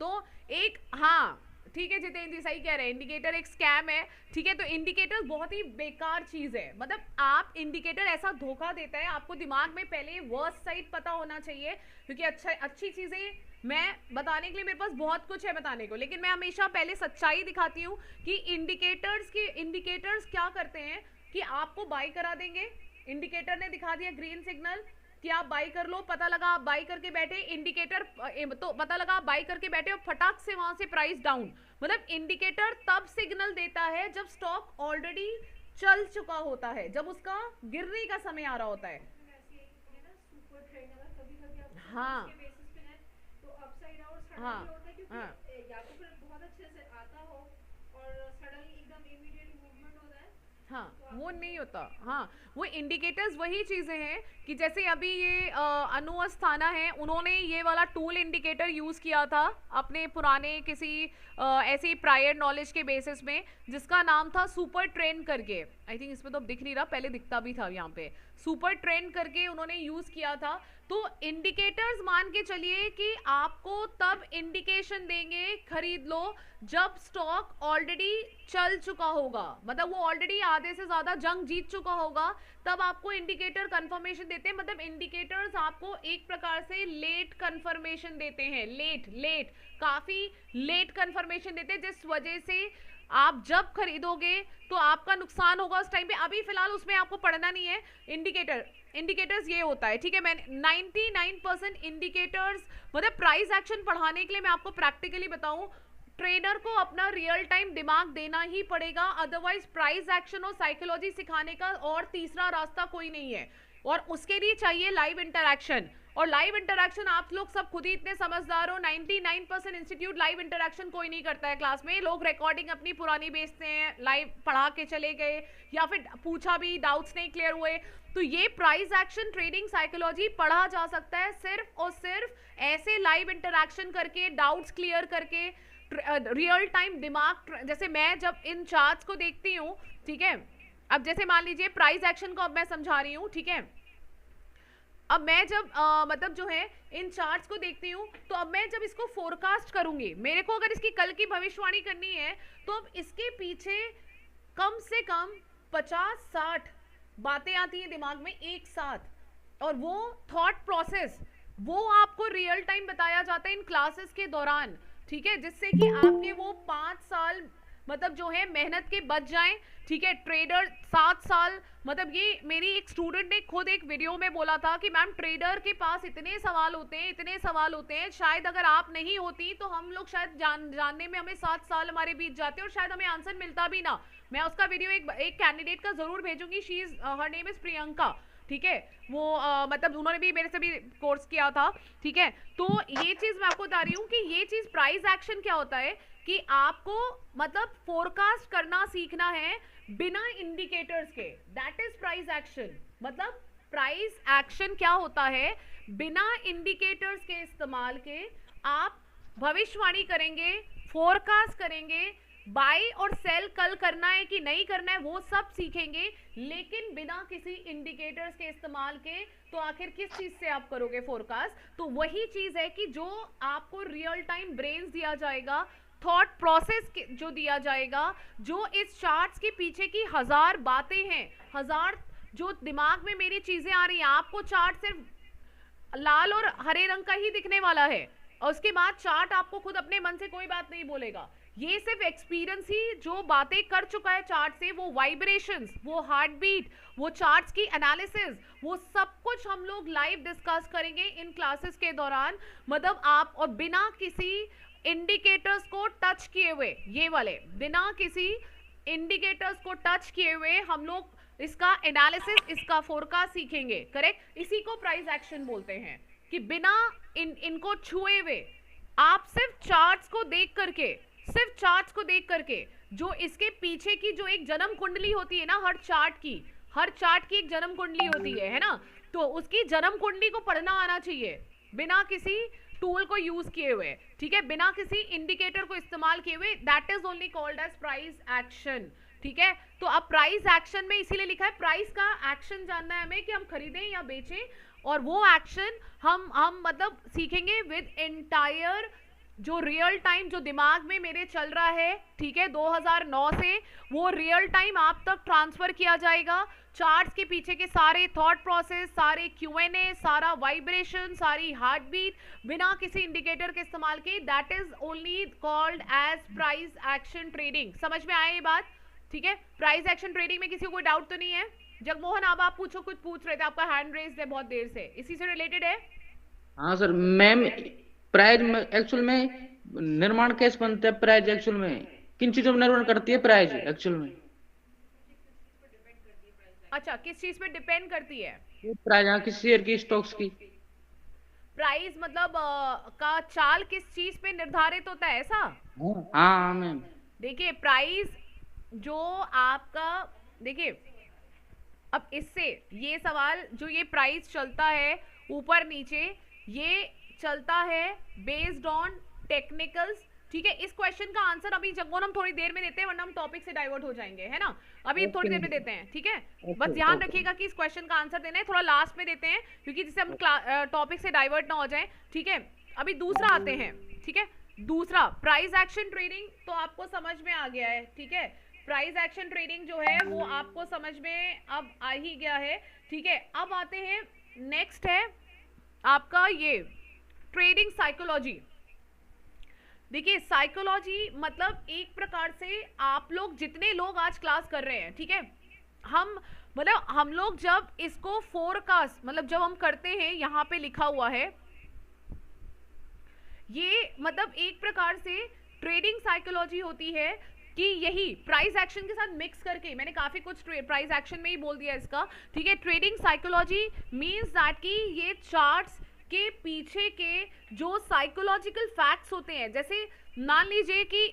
तो एक, हाँ ठीक है जितेंद्र जी सही कह रहे हैं, इंडिकेटर एक स्कैम है, ठीक है। तो इंडिकेटर बहुत ही बेकार चीज है, मतलब आप इंडिकेटर ऐसा धोखा देता है, आपको दिमाग में पहले वर्स्ट साइड पता होना चाहिए, क्योंकि अच्छी चीजें मैं बताने के लिए मेरे पास बहुत कुछ है बताने को, लेकिन मैं हमेशा पहले सच्चाई दिखाती हूँ कि इंडिकेटर्स क्या करते हैं कि आपको बाई करा देंगे, इंडिकेटर ने दिखा दिया ग्रीन सिग्नल कि आप बाई कर लो, पता लगा आप बाई करके बैठे, इंडिकेटर तो पता लगा आप बाई करके बैठे और फटाक से वहां से प्राइस डाउन। मतलब इंडिकेटर तब सिग्नल देता है जब स्टॉक ऑलरेडी चल चुका होता है, जब उसका गिरने का समय आ रहा होता है। हाँ हाँ हाँ हाँ वो नहीं होता। हाँ वो इंडिकेटर्स वही चीजें हैं कि जैसे अभी ये अनु अस्थाना है, उन्होंने ये वाला टूल इंडिकेटर यूज किया था अपने पुराने किसी ऐसी प्रायर नॉलेज के बेसिस में, जिसका नाम था सुपर ट्रेंड करके। आई थिंक इसमें तो अब दिख नहीं रहा, पहले दिखता भी था यहाँ पे, सुपर ट्रेंड करके उन्होंने यूज किया था। तो इंडिकेटर्स मान के चलिए कि आपको तब इंडिकेशन देंगे खरीद लो जब स्टॉक ऑलरेडी चल चुका होगा, मतलब वो ऑलरेडी आधे से ज्यादा जंग जीत चुका होगा, तब आपको इंडिकेटर कंफर्मेशन देते हैं। मतलब इंडिकेटर्स आपको एक प्रकार से लेट कंफर्मेशन देते हैं, लेट काफी लेट कंफर्मेशन देते हैं, जिस वजह से आप जब खरीदोगे तो आपका नुकसान होगा उस टाइम पे। अभी फिलहाल उसमें आपको पढ़ना नहीं है, इंडिकेटर्स ये होता है, ठीक है। मैंने 99% इंडिकेटर्स मतलब प्राइस एक्शन पढ़ाने के लिए मैं आपको प्रैक्टिकली बताऊं, ट्रेडर को अपना रियल टाइम दिमाग देना ही पड़ेगा, अदरवाइज प्राइस एक्शन और साइकोलॉजी सिखाने का और तीसरा रास्ता कोई नहीं है। और उसके लिए चाहिए लाइव इंटरैक्शन। और लाइव इंटरेक्शन आप लोग सब खुद ही इतने समझदार हो, 99% इंस्टीट्यूट लाइव इंटरेक्शन कोई नहीं करता है क्लास में। लोग रिकॉर्डिंग अपनी पुरानी बेचते हैं, लाइव पढ़ा के चले गए या फिर पूछा भी, डाउट्स नहीं क्लियर हुए। तो ये प्राइस एक्शन ट्रेडिंग साइकोलॉजी पढ़ा जा सकता है सिर्फ और सिर्फ ऐसे लाइव इंटरेक्शन करके, डाउट्स क्लियर करके, रियल टाइम दिमाग। जैसे मैं जब इन चार्ट्स को देखती हूँ, ठीक है, अब जैसे मान लीजिए प्राइस एक्शन को अब मैं समझा रही हूँ, ठीक है, अब मैं जब मतलब जो है इन चार्ट्स को देखती हूँ, तो अब मैं जब इसको फोरकास्ट करूंगी, मेरे को अगर इसकी कल की भविष्यवाणी करनी है, तो अब इसके पीछे कम से कम 50-60 बातें आती हैं दिमाग में एक साथ, और वो थॉट प्रोसेस वो आपको रियल टाइम बताया जाता है इन क्लासेस के दौरान, ठीक है, जिससे कि आपके वो 5 साल मतलब जो है मेहनत के बच जाएं, ठीक है। ट्रेडर 7 साल, मतलब ये मेरी एक स्टूडेंट ने खुद एक वीडियो में बोला था कि मैम ट्रेडर के पास इतने सवाल होते हैं, इतने सवाल होते हैं, शायद अगर आप नहीं होती तो हम लोग शायद जानने में हमें 7 साल हमारे बीत जाते और शायद हमें आंसर मिलता भी ना। मैं उसका वीडियो एक कैंडिडेट का जरूर भेजूंगी, she is her name is Priyanka, ठीक है, वो मतलब उन्होंने भी मेरे से भी कोर्स किया था, ठीक है। तो ये चीज मैं आपको बता रही हूँ कि ये चीज प्राइस एक्शन क्या होता है कि आपको मतलब फोरकास्ट करना सीखना है बिना इंडिकेटर्स के, दैट इज प्राइस एक्शन। मतलब प्राइस एक्शन क्या होता है, बिना इंडिकेटर्स के इस्तेमाल के आप भविष्यवाणी करेंगे, फोरकास्ट करेंगे, बाय और सेल कल करना है कि नहीं करना है वो सब सीखेंगे, लेकिन बिना किसी इंडिकेटर्स के इस्तेमाल के। तो आखिर किस चीज से आप करोगे फोरकास्ट? तो वही चीज है कि जो आपको रियल टाइम ब्रेन्स दिया जाएगा, थॉट प्रोसेस जो दिया जाएगा, जो इस चार्ट्स के पीछे की 1000 बातें हैं, 1000 जो दिमाग में मेरी चीजें आ रही हैं, आपको चार्ट सिर्फ लाल और हरे रंग का ही दिखने वाला है, और उसके बाद चार्ट आपको खुद अपने मन से कोई बात नहीं बोलेगा। ये सिर्फ एक्सपीरियंस ही जो बातें कर चुका है चार्ट से, वो वाइब्रेशंस, वो हार्ट बीट, वो चार्ट्स की एनालिसिस, वो सब कुछ हम लोग लाइव डिस्कस करेंगे इन क्लासेस के दौरान। मतलब आप, और बिना किसी इंडिकेटर्स को टच किए हुए, ये वाले बिना किसी इंडिकेटर्स को टच किए हुए हम लोग इसका एनालिसिस, इसका फोरकास्ट सीखेंगे, करेक्ट। इसी को प्राइस एक्शन बोलते हैं कि बिना इनको छुए हुए आप सिर्फ चार्ट्स को देख करके, सिर्फ चार्ट्स को देख करके, जो इसके पीछे की जो एक जन्म कुंडली होती है ना, हर चार्ट की एक जन्म कुंडली होती है ना, तो उसकी जन्म कुंडली को पढ़ना आना चाहिए बिना किसी टूल को यूज किए हुए, ठीक है, बिना किसी इंडिकेटर को इस्तेमाल किए हुए। That is only called as price action, ठीक है। तो अब प्राइस एक्शन में इसीलिए लिखा है प्राइस का एक्शन जानना है हमें कि हम खरीदें या बेचें, और वो एक्शन हम मतलब सीखेंगे विद एंटायर जो रियल टाइम जो दिमाग में मेरे चल रहा है, ठीक है, 2009 से वो रियल टाइम आप तक ट्रांसफर किया जाएगा। चार्ट्स के पीछे के सारे थॉट प्रोसेस, सारे Q&A, सारा वाइब्रेशन, सारी हार्ट बीट, बिना किसी इंडिकेटर के इस्तेमाल के, that is only called as price action trading. समझ में आया ये बात, ठीक है। प्राइस एक्शन ट्रेडिंग में किसी को कोई डाउट तो नहीं है? जगमोहन अब आप पूछो, कुछ पूछ रहे थे, आपका हैंड रेज है बहुत देर से, इसी से रिलेटेड है। हाँ सर, मैम प्राइज एक्चुअल में निर्माण कैसे बनता है? प्राइज एक्चुअल में किन चीजों में निर्माण करती है प्राइज एक्चुअल में? अच्छा, किस चीज पे डिपेंड करती है प्राइज? हाँ, किस शेयर की, स्टॉक्स की प्राइस, मतलब का चाल किस चीज पे निर्धारित होता है, ऐसा? हाँ मैम। देखिए प्राइस जो आपका, देखिए अब इससे ये सवाल, जो ये प्राइस चलता है ऊपर नीचे, ये चलता है बेस्ड ऑन टेक्निकल्स, ठीक है। इस क्वेश्चन का आंसर अभी जगमोहन हम थोड़ी देर में देते हैं, वरना हम टॉपिक से डाइवर्ट हो जाएंगे, है ना। अभी थोड़ी देर में देते हैं, ठीक है। बस ध्यान रखिएगा कि इस क्वेश्चन का आंसर देना है, थोड़ा लास्ट में देते हैं, क्योंकि जिससे हम टॉपिक से डाइवर्ट ना हो जाए, ठीक है। अभी दूसरा आते हैं, ठीक है। दूसरा प्राइस एक्शन ट्रेडिंग तो आपको समझ में आ गया है, ठीक है। प्राइस एक्शन ट्रेडिंग जो है वो आपको समझ में अब आ ही गया है, ठीक है। अब आते हैं, नेक्स्ट है आपका ये ट्रेडिंग साइकोलॉजी। देखिए साइकोलॉजी मतलब एक प्रकार से आप लोग जितने लोग आज क्लास कर रहे हैं, ठीक है, हम लोग जब इसको फोरकास्ट, मतलब जब हम करते हैं, यहाँ पे लिखा हुआ है ये, मतलब एक प्रकार से ट्रेडिंग साइकोलॉजी होती है कि यही प्राइस एक्शन के साथ मिक्स करके, मैंने काफी कुछ प्राइस एक्शन में ही बोल दिया इसका, ठीक है। ट्रेडिंग साइकोलॉजी मींस दैट कि ये चार्ट्स के पीछे के जो साइकोलॉजिकल फैक्ट्स होते हैं, जैसे मान लीजिए कि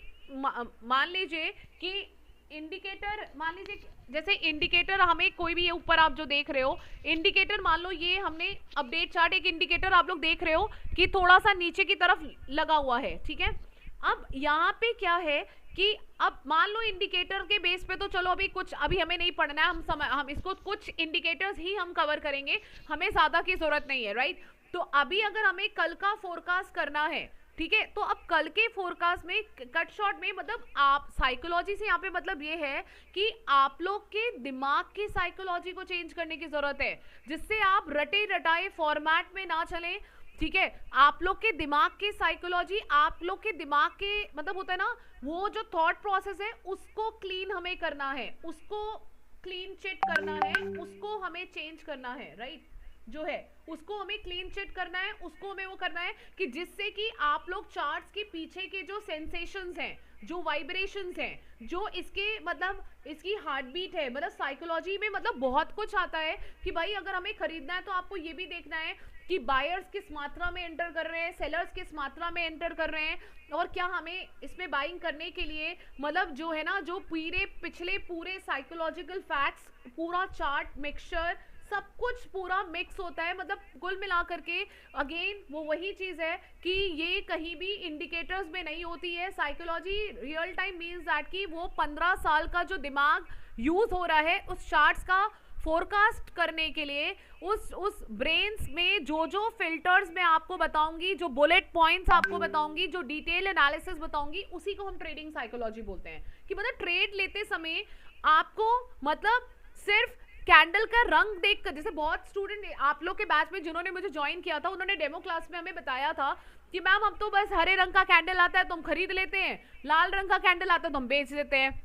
इंडिकेटर, मान लीजिए जैसे इंडिकेटर हमें कोई भी, ये ऊपर आप जो देख रहे हो इंडिकेटर, मान लो ये हमने अपडेट चार्ट, एक इंडिकेटर आप लोग देख रहे हो कि थोड़ा सा नीचे की तरफ लगा हुआ है, ठीक है। अब यहाँ पे क्या है कि अब मान लो इंडिकेटर के बेस पे तो चलो अभी हमें नहीं पढ़ना है, हम इसको कुछ इंडिकेटर्स ही हम कवर करेंगे, हमें ज्यादा की जरूरत नहीं है, राइट। तो अभी अगर हमें कल का फोरकास्ट करना है, ठीक है, तो अब कल के फोरकास्ट में कट शॉर्ट में मतलब आप साइकोलॉजी से यहाँ पे मतलब ये है कि आप लोग के दिमाग की साइकोलॉजी को चेंज करने की जरूरत है, जिससे आप रटे रटाए फॉर्मेट में ना चलें, ठीक है। आप लोग के दिमाग की साइकोलॉजी, आप लोग के दिमाग के मतलब होता है ना, वो जो थॉट प्रोसेस है उसको क्लीन हमें करना है, उसको क्लीन चिट करना है, उसको हमें चेंज करना है, राइट। जो है उसको हमें क्लीन चिट करना है, उसको हमें वो करना है कि जिससे कि आप लोग चार्ट्स के पीछे के जो सेंसेशंस हैं, जो वाइब्रेशंस हैं, जो इसके मतलब इसकी हार्ट बीट है, मतलब साइकोलॉजी में मतलब बहुत कुछ आता है कि भाई अगर हमें खरीदना है तो आपको ये भी देखना है कि बायर्स किस मात्रा में एंटर कर रहे हैं, सेलर्स किस मात्रा में एंटर कर रहे हैं, और क्या हमें इसमें बाइंग करने के लिए मतलब जो है ना, जो पिछले पूरे साइकोलॉजिकल फैक्ट्स, पूरा चार्ट मिक्सचर, सब कुछ पूरा मिक्स होता है। मतलब कुल मिलाकर के अगेन वो वही चीज है कि ये कहीं भी इंडिकेटर्स में नहीं होती है। Psychology real time means that कि वो 15 साल का जो दिमाग यूज हो रहा है उस चार्ट्स का फोरकास्ट करने के लिए, उस ब्रेन्स में जो फिल्टर्स मैं आपको बताऊंगी, जो बुलेट पॉइंट्स आपको बताऊंगी, जो डिटेल एनालिसिस बताऊंगी, उसी को हम ट्रेडिंग साइकोलॉजी बोलते हैं। कि मतलब ट्रेड लेते समय आपको मतलब सिर्फ कैंडल का रंग देखकर, जैसे बहुत स्टूडेंट आप लोग के बैच में जिन्होंने मुझे ज्वाइन किया था, उन्होंने डेमो क्लास में हमें बताया था कि मैम हम तो बस हरे रंग का कैंडल आता है तो हम खरीद लेते हैं, लाल रंग का कैंडल आता है तो हम बेच देते हैं।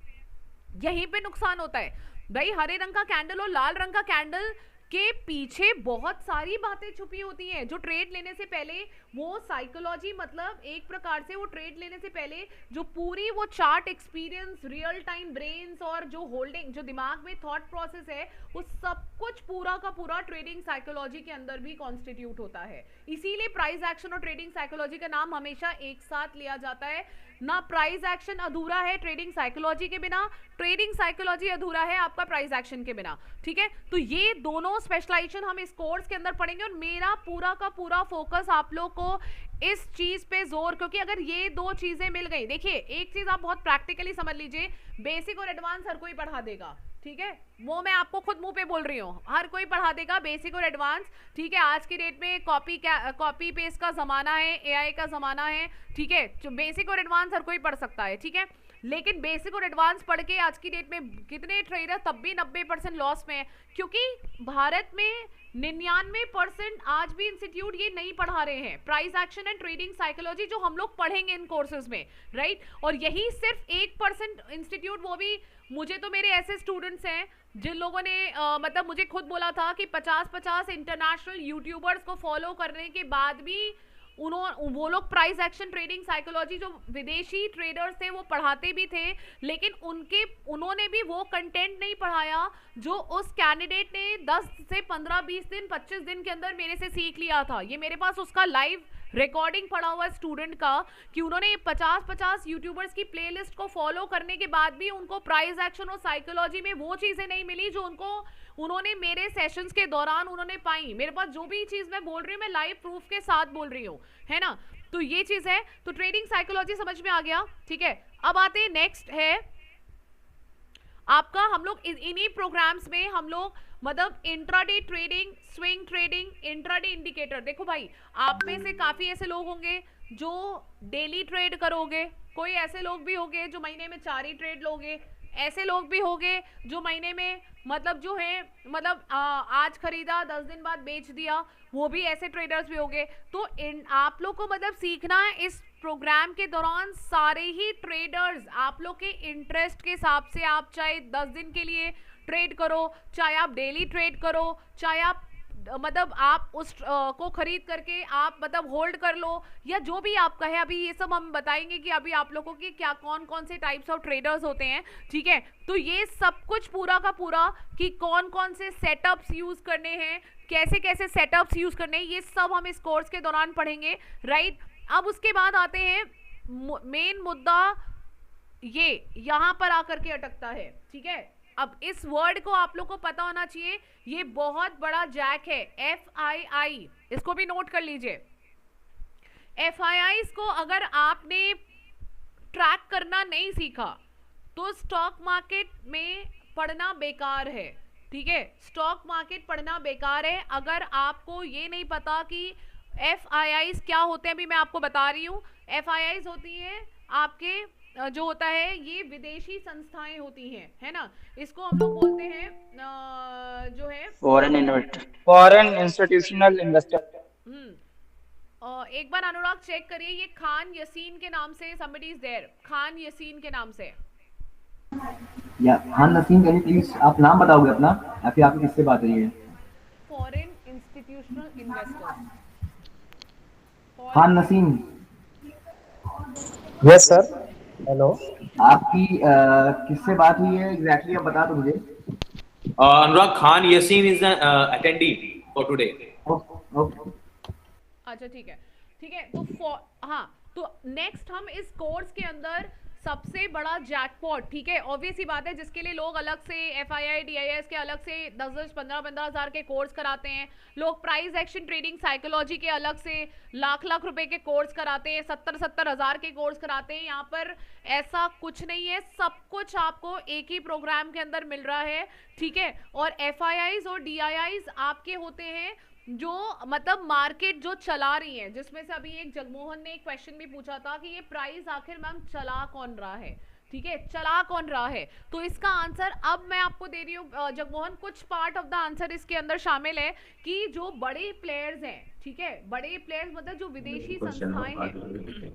यहीं पे नुकसान होता है भाई। हरे रंग का कैंडल और लाल रंग का कैंडल के पीछे बहुत सारी बातें छुपी होती हैं। जो ट्रेड लेने से पहले वो साइकोलॉजी, मतलब एक प्रकार से वो ट्रेड लेने से पहले जो पूरी वो chart experience, real time brains और जो होल्डिंग, जो दिमाग में थॉट प्रोसेस है, वो सब कुछ पूरा का पूरा ट्रेडिंग साइकोलॉजी के अंदर भी कॉन्स्टिट्यूट होता है। इसीलिए प्राइस एक्शन और ट्रेडिंग साइकोलॉजी का नाम हमेशा एक साथ लिया जाता है। ना प्राइस एक्शन अधूरा है ट्रेडिंग साइकोलॉजी के बिना, ट्रेडिंग साइकोलॉजी अधूरा है आपका प्राइस एक्शन के बिना, ठीक है। तो ये दोनों स्पेशलाइजेशन हम इस कोर्स के अंदर पढ़ेंगे और मेरा पूरा का पूरा फोकस आप लोग को इस चीज पे जोर, क्योंकि अगर ये दो चीजें मिल गई, देखिए एक चीज आप बहुत प्रैक्टिकली समझ लीजिए, बेसिक और एडवांस हर कोई पढ़ा देगा, ठीक है, वो मैं आपको खुद मुंह पे बोल रही हूँ, हर कोई पढ़ा देगा बेसिक और एडवांस, ठीक है। आज की डेट में कॉपी पेस्ट का जमाना है, एआई का जमाना है, ठीक है, जो बेसिक और एडवांस हर कोई पढ़ सकता है, ठीक है। लेकिन बेसिक और एडवांस पढ़ के आज की डेट में कितने ट्रेडर तब भी 90% लॉस में है, क्योंकि भारत में 99% आज भी इंस्टीट्यूट ये नहीं पढ़ा रहे हैं price action and trading psychology, जो हम लोग पढ़ेंगे इन कोर्सेज में, राइट। और यही सिर्फ 1% इंस्टीट्यूट, वो भी मुझे तो मेरे ऐसे स्टूडेंट्स हैं जिन लोगों ने मतलब मुझे खुद बोला था कि 50-50 इंटरनेशनल यूट्यूबर्स को फॉलो करने के बाद भी वो लोग प्राइस एक्शन ट्रेडिंग साइकोलॉजी, जो विदेशी ट्रेडर्स थे वो पढ़ाते भी थे, लेकिन उन्होंने भी वो कंटेंट नहीं पढ़ाया जो उस कैंडिडेट ने 10 से 15, 20 दिन, 25 दिन के अंदर मेरे से सीख लिया था। ये मेरे पास उसका लाइव रिकॉर्डिंग पड़ा हुआ स्टूडेंट का कि उन्होंने 50-50 यूट्यूबर्स की प्लेलिस्ट को फॉलो करने के बाद भी उनको प्राइस एक्शन और साइकोलॉजी में वो चीजें नहीं मिली जो उन्होंने मेरे सेशंस के दौरान उन्होंने पाई। मेरे पास जो भी चीज मैं बोल रही हूँ मैं लाइव प्रूफ के साथ बोल रही हूँ, है ना। तो ये चीज है, तो ट्रेडिंग साइकोलॉजी समझ में आ गया, ठीक है। अब आते हैं नेक्स्ट है आपका, हम लोग इन्हीं प्रोग्राम्स में हम लोग मतलब intraday trading, swing trading, intraday indicator. देखो भाई, आप में से काफी ऐसे लोग होंगे जो डेली ट्रेड करोगे, कोई ऐसे लोग भी होंगे जो महीने में 4 ही ट्रेड लोगे, ऐसे लोग भी होंगे जो महीने में मतलब जो है मतलब आज खरीदा 10 दिन बाद बेच दिया, वो भी ऐसे ट्रेडर्स भी होंगे। तो आप लोग को मतलब सीखना है इस प्रोग्राम के दौरान सारे ही ट्रेडर्स, आप लोग के इंटरेस्ट के हिसाब से, आप चाहे 10 दिन के लिए ट्रेड करो, चाहे आप डेली ट्रेड करो, चाहे आप मतलब आप उस को खरीद करके आप मतलब होल्ड कर लो, या जो भी आपका है, अभी ये सब हम बताएंगे कि अभी आप लोगों की क्या कौन कौन से टाइप्स ऑफ ट्रेडर्स होते हैं, ठीक है। तो ये सब कुछ पूरा का पूरा कि कौन कौन से सेटअप्स यूज करने हैं, कैसे कैसे सेटअप्स यूज करने हैं, ये सब हम इस कोर्स के दौरान पढ़ेंगे, राइट। अब उसके बाद आते हैं मेन मुद्दा, ये यहां पर आकर के अटकता है, ठीक है। अब इस वर्ड को आप लोग को पता होना चाहिए, ये बहुत बड़ा जैक है, FII, इसको भी नोट कर लीजिए। FIIs को अगर आपने ट्रैक करना नहीं सीखा तो स्टॉक मार्केट में पढ़ना बेकार है, ठीक है। स्टॉक मार्केट पढ़ना बेकार है अगर आपको ये नहीं पता कि FIIs क्या होते हैं। अभी मैं आपको बता रही हूँ, FIIs होती हैं आपके जो होता है ये विदेशी संस्थाएं होती हैं, है ना। इसको हम लोग बोलते हैं जो है फॉरेन इंस्टीट्यूशनल इन्वेस्टर। एक बार अनुराग चेक करिए, ये खान यासीन के नाम से somebody is there, Khan Yasin के नाम से। या Khan Naseem, can you please आप नाम बताओगे अपना या फिर आपकी किससे बात रही है? Foreign institutional investor, Khan Naseem. Yes sir, hello. आपकी किससे बात हुई है एग्जैक्टली आप बता दो मुझे। Anurag Khan Yassin is an attendee for today. Okay अच्छा ठीक है, ठीक है। तो हाँ, तो नेक्स्ट हम इस कोर्स के अंदर सबसे बड़ा जैकपॉट, ठीक है, ऑब्वियस ही बात है, जिसके लिए लोग अलग से FII DIS के अलग से 10-10 15-15 हज़ार के कोर्स कराते हैं, लोग प्राइस एक्शन ट्रेडिंग साइकोलॉजी के अलग से लाख रुपए के कोर्स कराते हैं, 70-70 हज़ार के कोर्स कराते हैं। यहाँ पर ऐसा कुछ नहीं है, सब कुछ आपको एक ही प्रोग्राम के अंदर मिल रहा है, ठीक है। और FIIs और DIIs आपके होते हैं जो मतलब मार्केट जो चला रही है, जिसमें से अभी एक जगमोहन ने एक क्वेश्चन भी पूछा था कि ये प्राइस आखिर मैम चला कौन रहा है, ठीक है, चला कौन रहा है। तो इसका आंसर अब मैं आपको दे रही हूँ जगमोहन, कुछ पार्ट ऑफ द आंसर इसके अंदर शामिल है कि जो बड़े प्लेयर्स हैं, ठीक है, बड़े प्लेयर्स मतलब जो विदेशी संस्थाएं हैं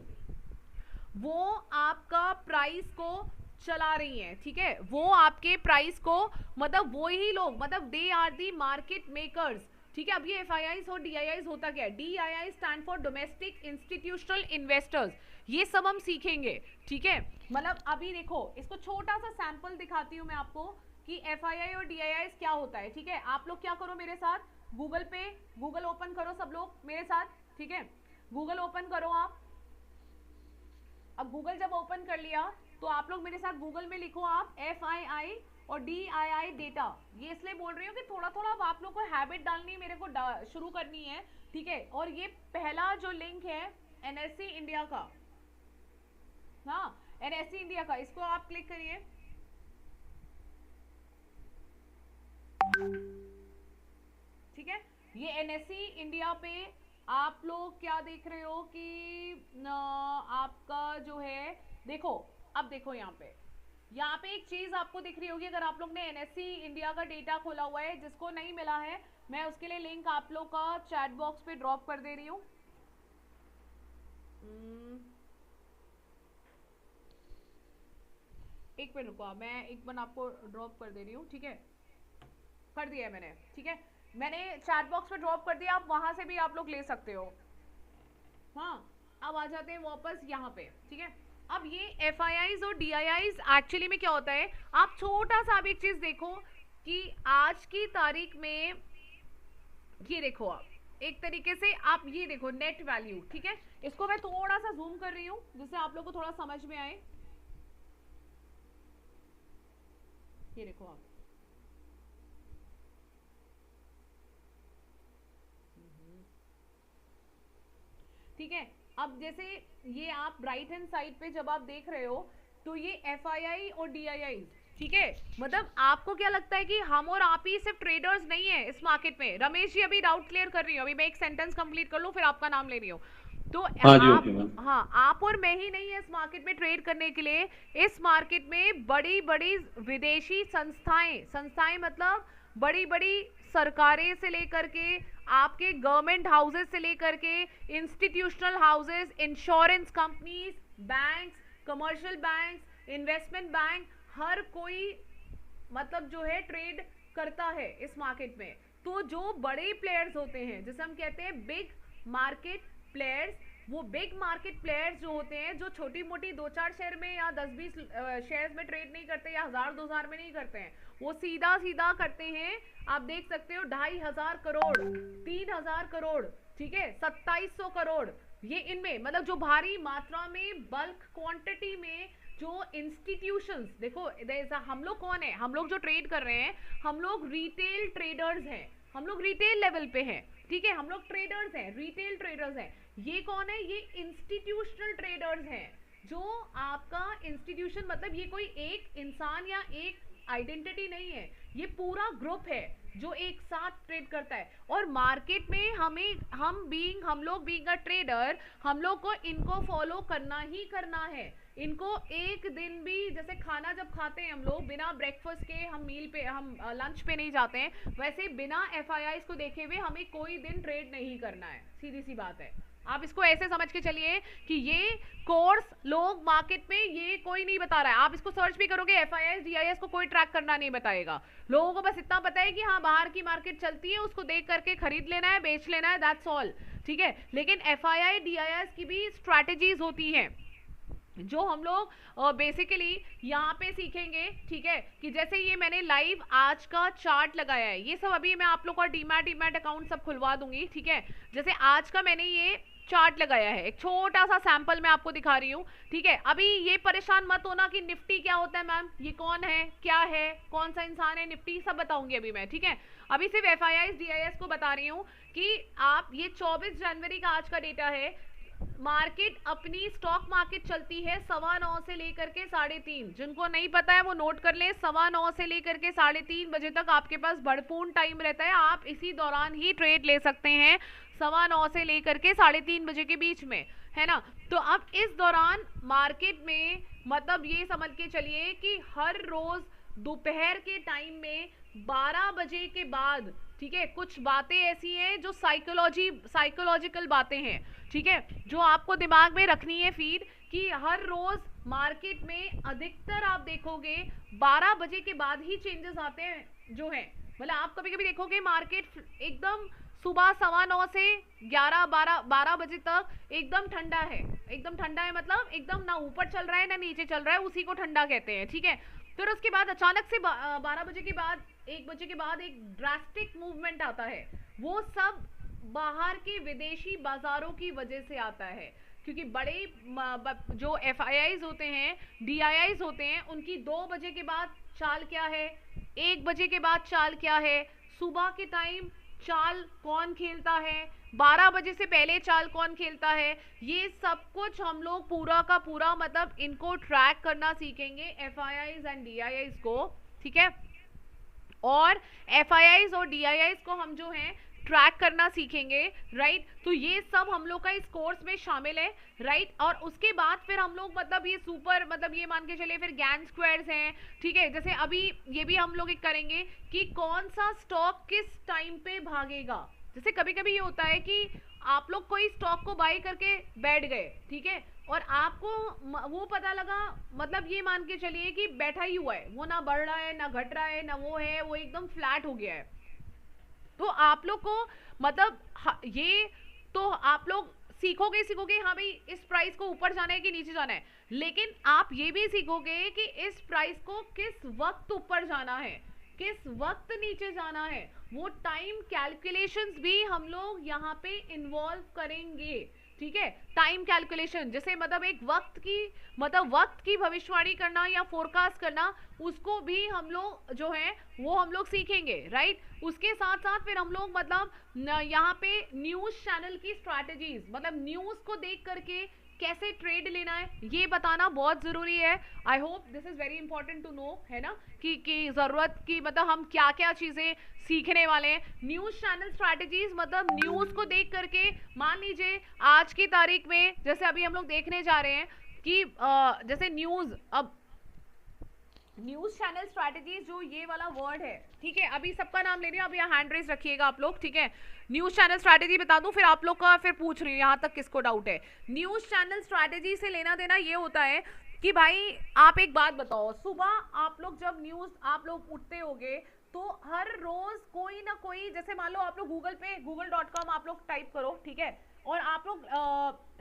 वो आपका प्राइस को चला रही हैं, ठीक है, वो आपके प्राइस को मतलब वो ही लोग मतलब they are the market makers, ठीक है। अब ये FIIs और DIIs होता क्या है, DII stand for domestic institutional investors, ये सब हम सीखेंगे, ठीक है। मतलब अभी देखो, इसको छोटा सा सैंपल दिखाती हूँ मैं आपको कि FII और DIIs क्या होता है, ठीक है। आप लोग क्या करो मेरे साथ, गूगल पे गूगल ओपन करो सब लोग मेरे साथ, ठीक है, गूगल ओपन करो आप। अब गूगल जब ओपन कर लिया तो आप लोग मेरे साथ गूगल में लिखो आप FII और DII डेटा। ये इसलिए बोल रही हूँ कि थोड़ा थोड़ा अब आप लोग को हैबिट डालनी है, मेरे को शुरू करनी है, ठीक है। और ये पहला जो लिंक है NSE इंडिया का, हाँ NSE इंडिया का, इसको आप क्लिक करिए, ठीक है। ये NSE इंडिया पे आप लोग क्या देख रहे हो कि आपका जो है, देखो अब देखो यहाँ पे एक चीज आपको दिख रही होगी, अगर आप लोग ने NSE इंडिया का डेटा खोला हुआ है, जिसको नहीं मिला है मैं उसके लिए लिंक आप लोग का चैट बॉक्स पे ड्रॉप कर दे रही हूँ। एक मिनट रुको, मैं एक बार आपको ड्रॉप कर दे रही हूँ, ठीक है, कर दिया है मैंने, ठीक है, मैंने चैट बॉक्स पे ड्रॉप कर दिया, आप वहां से भी आप लोग ले सकते हो। हाँ, अब आ जाते हैं वापस यहाँ पे, ठीक है। अब ये FIIs और DIIs एक्चुअली में क्या होता है, आप छोटा सा अब एक चीज देखो कि आज की तारीख में ये देखो, आप एक तरीके से आप ये देखो नेट वैल्यू, ठीक है, इसको मैं थोड़ा सा जूम कर रही हूँ जिससे आप लोग को थोड़ा समझ में आए। ये देखो आप, ठीक है। अब जैसे ये आप राइट हैंड साइड पे जब आप देख रहे हो तो ये FII और DII, ठीक है, मतलब आपको क्या लगता है कि हम और आप ही सिर्फ ट्रेडर्स नहीं है इस मार्केट में। रमेश जी अभी डाउट क्लियर कर रही हूँ, अभी मैं एक सेंटेंस कंप्लीट कर लूँ फिर आपका नाम ले रही हूँ। तो आप और मैं ही नहीं है इस मार्केट में ट्रेड करने के लिए, इस मार्केट में बड़ी बड़ी विदेशी संस्थाएं मतलब बड़ी बड़ी सरकारें से लेकर के आपके गवर्नमेंट हाउसेस से लेकर के institutional houses, insurance companies, banks, commercial banks, investment bank, हर कोई मतलब जो है ट्रेड करता है इस मार्केट में। तो जो बड़े प्लेयर्स होते हैं, जैसे हम कहते हैं बिग मार्केट प्लेयर्स, वो बिग मार्केट प्लेयर्स जो होते हैं, जो छोटी मोटी 2-4 शेयर में या 10-20 शेयर्स में ट्रेड नहीं करते या 1000-2000 में नहीं करते हैं, वो सीधा सीधा करते हैं। आप देख सकते हो 2500 करोड़, 3000 करोड़, ठीक है, 2700 करोड़, ये इनमें मतलब जो भारी मात्रा में बल्क क्वांटिटी में जो इंस्टीट्यूशंस, देखो हम लोग कौन है, हम लोग जो ट्रेड कर रहे हैं, हम लोग रिटेल ट्रेडर्स हैं, हम लोग रिटेल लेवल पे हैं, ठीक है, हम लोग ट्रेडर्स हैं, रिटेल ट्रेडर्स हैं। ये कौन है, ये इंस्टीट्यूशनल ट्रेडर्स हैं। जो आपका इंस्टीट्यूशन मतलब ये कोई एक इंसान या एक आइडेंटिटी नहीं है, ये पूरा ग्रुप है जो एक साथ ट्रेड करता है। और मार्केट में हम लोग बीइंग अ ट्रेडर, हम लोग को इनको फॉलो करना ही करना है। इनको एक दिन भी, जैसे खाना जब खाते हैं हम लोग बिना ब्रेकफास्ट के, हम लंच पे नहीं जाते हैं, वैसे बिना FIIs को देखे हुए हमें कोई दिन ट्रेड नहीं करना है, सीधी सी बात है। आप इसको ऐसे समझ के चलिए कि ये कोर्स लोग मार्केट में ये कोई नहीं बता रहा है। आप इसको सर्च भी करोगे, FIIs DIIs को कोई ट्रैक करना नहीं बताएगा। लोगों को बस इतना पता है कि हाँ बाहर की मार्केट चलती है, उसको देख करके खरीद लेना है, बेच लेना है, दैट्स ऑल, ठीक है। लेकिन FII DIIs की भी स्ट्रैटेजीज होती हैं जो हम लोग बेसिकली यहाँ पे सीखेंगे, ठीक है। कि जैसे ये मैंने लाइव आज का चार्ट लगाया है, ये सब अभी मैं आप लोग का डीमैट अकाउंट सब खुलवा दूंगी, ठीक है। जैसे आज का मैंने ये चार्ट लगाया है, एक छोटा सा सैंपल मैं आपको दिखा रही हूँ, ठीक है। अभी ये परेशान मत होना कि निफ्टी क्या होता है मैम, ये कौन है, क्या है, कौन सा इंसान है, निफ्टी सब बताऊंगी अभी मैं, ठीक है। अभी सिर्फ FIIs DIIs को बता रही हूँ कि आप, ये 24 जनवरी का आज का डेटा है। मार्केट अपनी स्टॉक मार्केट चलती है 9:15 से लेकर के 3:30, जिनको नहीं पता है वो नोट कर ले, 9:15 से लेकर के 3:30 बजे तक आपके पास भरपूर टाइम रहता है। आप इसी दौरान ही ट्रेड ले सकते हैं, 9:15 से लेकर के 3:30 बजे के बीच में, है ना। तो अब इस दौरान मार्केट में मतलब ये समझ के चलिए कि हर रोज दोपहर के टाइम में 12 बजे के बाद, ठीक है, कुछ बातें ऐसी हैं जो साइकोलॉजिकल बातें हैं, ठीक है, जो आपको दिमाग में रखनी है फीड, कि हर रोज मार्केट में अधिकतर आप देखोगे 12 बजे के बाद ही चेंजेस आते हैं जो हैं। मतलब आप कभी कभी देखोगे मार्केट एकदम सुबह 9:15 से 11-12 बजे तक एकदम ठंडा है, एकदम ठंडा है मतलब एकदम ना ऊपर चल रहा है ना नीचे चल रहा है, उसी को ठंडा कहते हैं, ठीक है। फिर उसके बाद अचानक से 12 बजे के बाद 1 बजे के बाद एक ड्रास्टिक मूवमेंट आता है। वो सब बाहर के विदेशी बाजारों की वजह से आता है, क्योंकि बड़े जो FIIs होते हैं, DIIs होते हैं, उनकी 2 बजे के बाद चाल क्या है, 1 बजे के बाद चाल क्या है, सुबह के टाइम चाल कौन खेलता है, 12 बजे से पहले चाल कौन खेलता है, ये सब कुछ हम लोग पूरा का पूरा मतलब इनको ट्रैक करना सीखेंगे, FIIs एंड DIIs को, ठीक है। और FIIs और DIIs को हम जो हैं ट्रैक करना सीखेंगे, राइट। तो ये सब हम लोग का इस कोर्स में शामिल है, राइट। और उसके बाद फिर हम लोग मतलब ये सुपर मतलब ये मान के चले फिर गैन स्क्वायर्स हैं, ठीक है। जैसे अभी ये भी हम लोग एक करेंगे कि कौन सा स्टॉक किस टाइम पे भागेगा। जैसे कभी कभी ये होता है कि आप लोग कोई स्टॉक को बाई करके बैठ गए, ठीक है, और आपको वो पता लगा मतलब ये मान के चलिए कि बैठा ही हुआ है, वो ना बढ़ रहा है ना घट रहा है ना वो है, वो एकदम फ्लैट हो गया है। तो आप लोग को मतलब ये तो आप लोग सीखोगे हाँ भाई इस प्राइस को ऊपर जाना है कि नीचे जाना है, लेकिन आप ये भी सीखोगे कि इस प्राइस को किस वक्त ऊपर जाना है, किस वक्त नीचे जाना है। वो टाइम कैलकुलेशंस भी हम लोग यहाँ पे इन्वॉल्व करेंगे, ठीक है। टाइम कैलकुलेशन जैसे मतलब एक वक्त की भविष्यवाणी करना या फोरकास्ट करना, उसको भी हम लोग जो है वो हम लोग सीखेंगे, राइट। उसके साथ साथ फिर हम लोग मतलब यहाँ पे न्यूज चैनल की स्ट्रैटेजीज, मतलब न्यूज को देख करके कैसे ट्रेड लेना है ये बताना बहुत जरूरी है। I hope this is very important to know, है ना, कि जरूरत की मतलब हम क्या क्या चीजें सीखने वाले हैं। न्यूज चैनल स्ट्रैटेजीज मतलब न्यूज को देख करके, मान लीजिए आज की तारीख में जैसे अभी हम लोग देखने जा रहे हैं कि जैसे न्यूज चैनल स्ट्रैटेजीज जो ये वाला वर्ड है, ठीक है, अभी सबका नाम ले रही हूँ, अब यहाँ हैंड रेज रखिएगा आप लोग, ठीक है। न्यूज चैनल स्ट्रैटेजी बता दूं, फिर आप लोग का फिर पूछ रही हूँ यहाँ तक किसको डाउट है। न्यूज चैनल स्ट्रैटेजी से लेना देना ये होता है कि भाई आप एक बात बताओ, सुबह आप लोग जब न्यूज आप लोग उठते होगे तो हर रोज कोई ना कोई, जैसे मान लो आप लोग गूगल पे google.com आप लोग टाइप करो, ठीक है, और आप लोग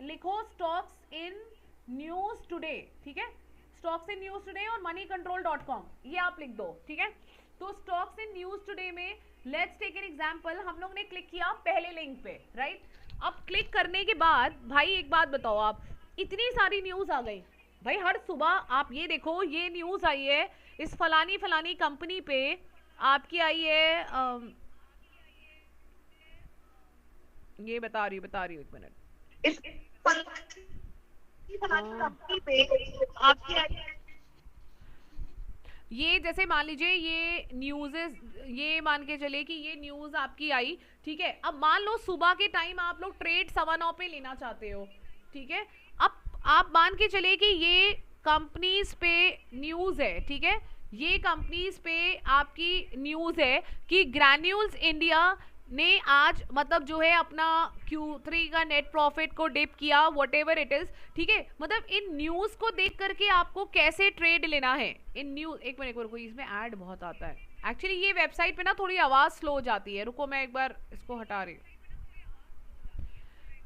लिखो स्टॉक्स इन न्यूज टुडे, ठीक है, स्टॉक्स इन न्यूज टुडे और moneycontrol.com, ये आप लिख दो, ठीक है। तो स्टॉक्स इन न्यूज टुडे में लेट्स टेक एन एग्जांपल, हम लोग ने क्लिक किया पहले लिंक पे, राइट। अब क्लिक करने के बाद भाई एक बात बताओ, आप इतनी सारी न्यूज आ गई भाई, हर सुबह आप ये देखो, ये न्यूज आई है इस फलानी फलानी कंपनी पे आपकी आई है, ये बता रही हूँ एक मिनट, इस कंपनी पे आपकी ये जैसे मान लीजिए ये न्यूज़, ये मान के चले कि ये न्यूज़ आपकी आई, ठीक है। अब मान लो सुबह के टाइम आप लोग ट्रेड 9:15 पे लेना चाहते हो, ठीक है। अब आप मान के चले कि ये कंपनीज पे न्यूज़ है, ठीक है, ये कंपनीज पे आपकी न्यूज़ है कि ग्रैन्यूल्स इंडिया ने आज मतलब जो है अपना Q3 का नेट प्रॉफिट को डिप किया, व्हाटएवर इट इज, ठीक है। मतलब इन न्यूज को देख करके आपको कैसे ट्रेड लेना है इन न्यूज। एक मिनट रुको, इसमें ऐड बहुत आता है एक्चुअली, ये वेबसाइट पे ना थोड़ी आवाज स्लो हो जाती है, रुको मैं एक बार इसको हटा रही हूँ,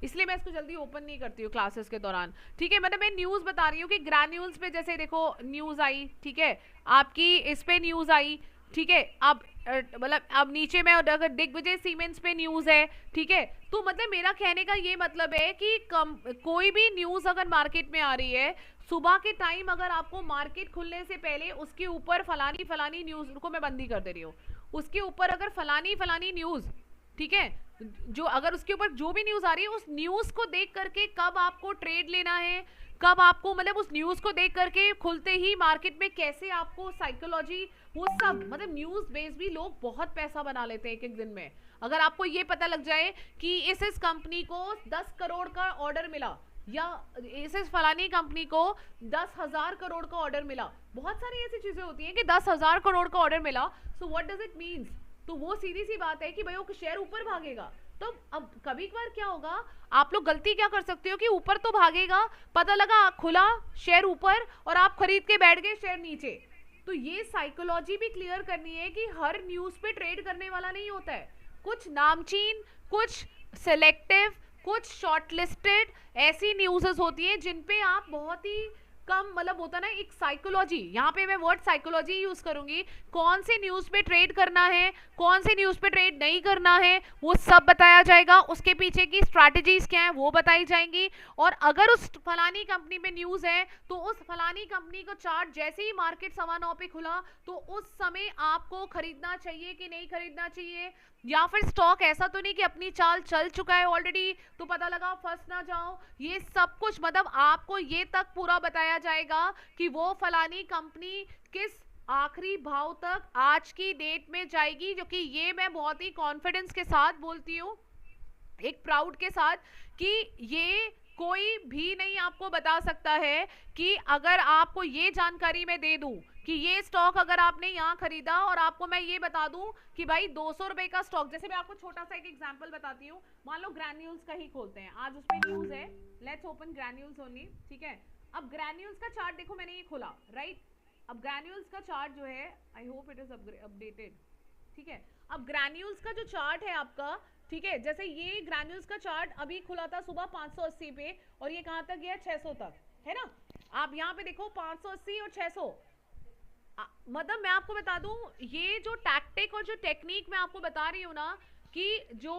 इसलिए मैं इसको जल्दी ओपन नहीं करती हूँ क्लासेस के दौरान, ठीक है। मतलब मैं न्यूज़ बता रही हूँ कि ग्रैन्यूल्स पे जैसे देखो न्यूज़ आई, ठीक है, आपकी इस पे न्यूज़ आई, ठीक है। अब मतलब अब नीचे में अगर दिग्विजय सीमेंट्स पे न्यूज़ है, ठीक है, तो मतलब मेरा कहने का ये मतलब है कि कोई भी न्यूज़ अगर मार्केट में आ रही है सुबह के टाइम, अगर आपको मार्केट खुलने से पहले उसके ऊपर फलानी फलानी न्यूज़, रुको मैं बंदी कर दे रही हूँ, उसके ऊपर अगर फलानी फलानी न्यूज़, ठीक है, जो अगर उसके ऊपर जो भी न्यूज़ आ रही है उस न्यूज़ को देख करके कब आपको ट्रेड लेना है, कब आपको मतलब उस न्यूज़ को देख करके खुलते ही मार्केट में कैसे आपको साइकोलॉजी, वो सब मतलब न्यूज़ बेस भी लोग बहुत पैसा बना लेते हैं एक एक दिन में। अगर आपको ये पता लग जाए कि इस कंपनी को 10 करोड़ का ऑर्डर मिला, या इस फलानी कंपनी को 10,000 करोड़ का ऑर्डर मिला, बहुत सारी ऐसी चीजें होती हैं कि 10,000 करोड़ का ऑर्डर मिला, so what does it means, तो वो सीधी सी बात है कि भाई वो शेयर ऊपर भागेगा। तो अब कभी कभार क्या होगा, आप लोग गलती क्या कर सकते हो कि ऊपर तो भागेगा, पता लगा खुला शेयर ऊपर और आप खरीद के बैठ गए शेयर नीचे। तो ये साइकोलॉजी भी क्लियर करनी है कि हर न्यूज पे ट्रेड करने वाला नहीं होता है, कुछ नामचीन, कुछ सेलेक्टिव, कुछ शॉर्टलिस्टेड ऐसी न्यूज़ेस होती हैं जिन पे आप बहुत ही कम, मतलब होता ना एक साइकोलॉजी, यहाँ पे मैं वर्ड साइकोलॉजी यूज करूंगी, कौन से न्यूज पे ट्रेड करना है, कौन से न्यूज पे ट्रेड नहीं करना है, वो सब बताया जाएगा, उसके पीछे की स्ट्रैटेजीज क्या है वो बताई जाएंगी। और अगर उस फलानी कंपनी में न्यूज है तो उस फलानी कंपनी को चार्ट जैसे ही मार्केट 9:15 पे खुला तो उस समय आपको खरीदना चाहिए कि नहीं खरीदना चाहिए, या फिर स्टॉक ऐसा तो नहीं कि अपनी चाल चल चुका है ऑलरेडी तो पता लगा फंस ना जाओ। ये सब कुछ मतलब आपको ये तक पूरा बताया जाएगा कि वो फलानी कंपनी किस आखिरी भाव तक आज की डेट में जाएगी, जो कि ये मैं बहुत ही कॉन्फिडेंस के साथ बोलती हूँ, एक प्राउड के साथ, कि ये कोई भी नहीं आपको बता सकता है कि अगर आपको ये जानकारी मैं दे दूं कि ये स्टॉक अगर आपने यहाँ खरीदा और आपको मैं ये बता दूं कि भाई 200 रुपए का स्टॉक, जैसे मैं आपको छोटा सा एक एग्जांपल बताती हूँ, मान लो ग्रैन्यूल्स का ही खोलते हैं, आज उसमें न्यूज है, लेट्स ओपन ग्रैन्यूल्स ओनली, ठीक है। अब ग्रैन्यूल्स का चार्ट देखो, मैंने ये खोला, राइट। अब ग्रैन्यूल्स का चार्ट जो है, I hope it is updated, ठीक है। अब ग्रैन्यूल्स का जो चार्ट है आपका, ठीक है, जैसे ये ग्रैन्यूल्स का चार्ट अभी खुला था सुबह 580 पे और ये कहां तक गया, 600 तक, है ना। आप यहाँ पे देखो 580 और 600, मतलब मैं आपको बता दूं, ये जो टैक्टिक और जो टेक्निक मैं आपको बता रही हूँ ना, कि जो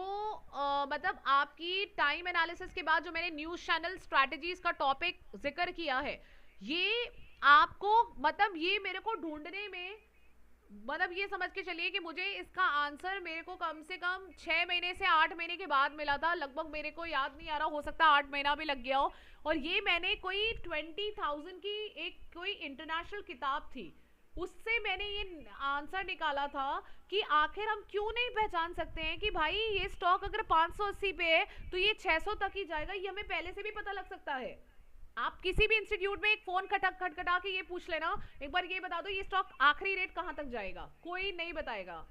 मतलब आपकी टाइम एनालिसिस के बाद जो मैंने न्यूज चैनल स्ट्रैटेजीज का टॉपिक जिक्र किया है, ये आपको मतलब ये मेरे को ढूंढने में, मतलब ये समझ के चलिए कि मुझे इसका आंसर मेरे को कम से कम 6 महीने से 8 महीने के बाद मिला था, लगभग मेरे को याद नहीं आ रहा, हो सकता 8 महीना भी लग गया हो। और ये मैंने कोई 20,000 की एक कोई इंटरनेशनल किताब थी, उससे मैंने ये आंसर निकाला था कि आखिर हम क्यों नहीं पहचान सकते हैं कि भाई ये स्टॉक अगर 580 पे है तो ये 600 तक ही जाएगा, ये हमें पहले से भी पता लग सकता है। आप किसी भी इंस्टीट्यूट में एक फोन खटखटा के ये पूछ लेना, एक बार ये बता दो ये स्टॉक आखिरी रेट कहां तक जाएगा, कोई नहीं बताएगा,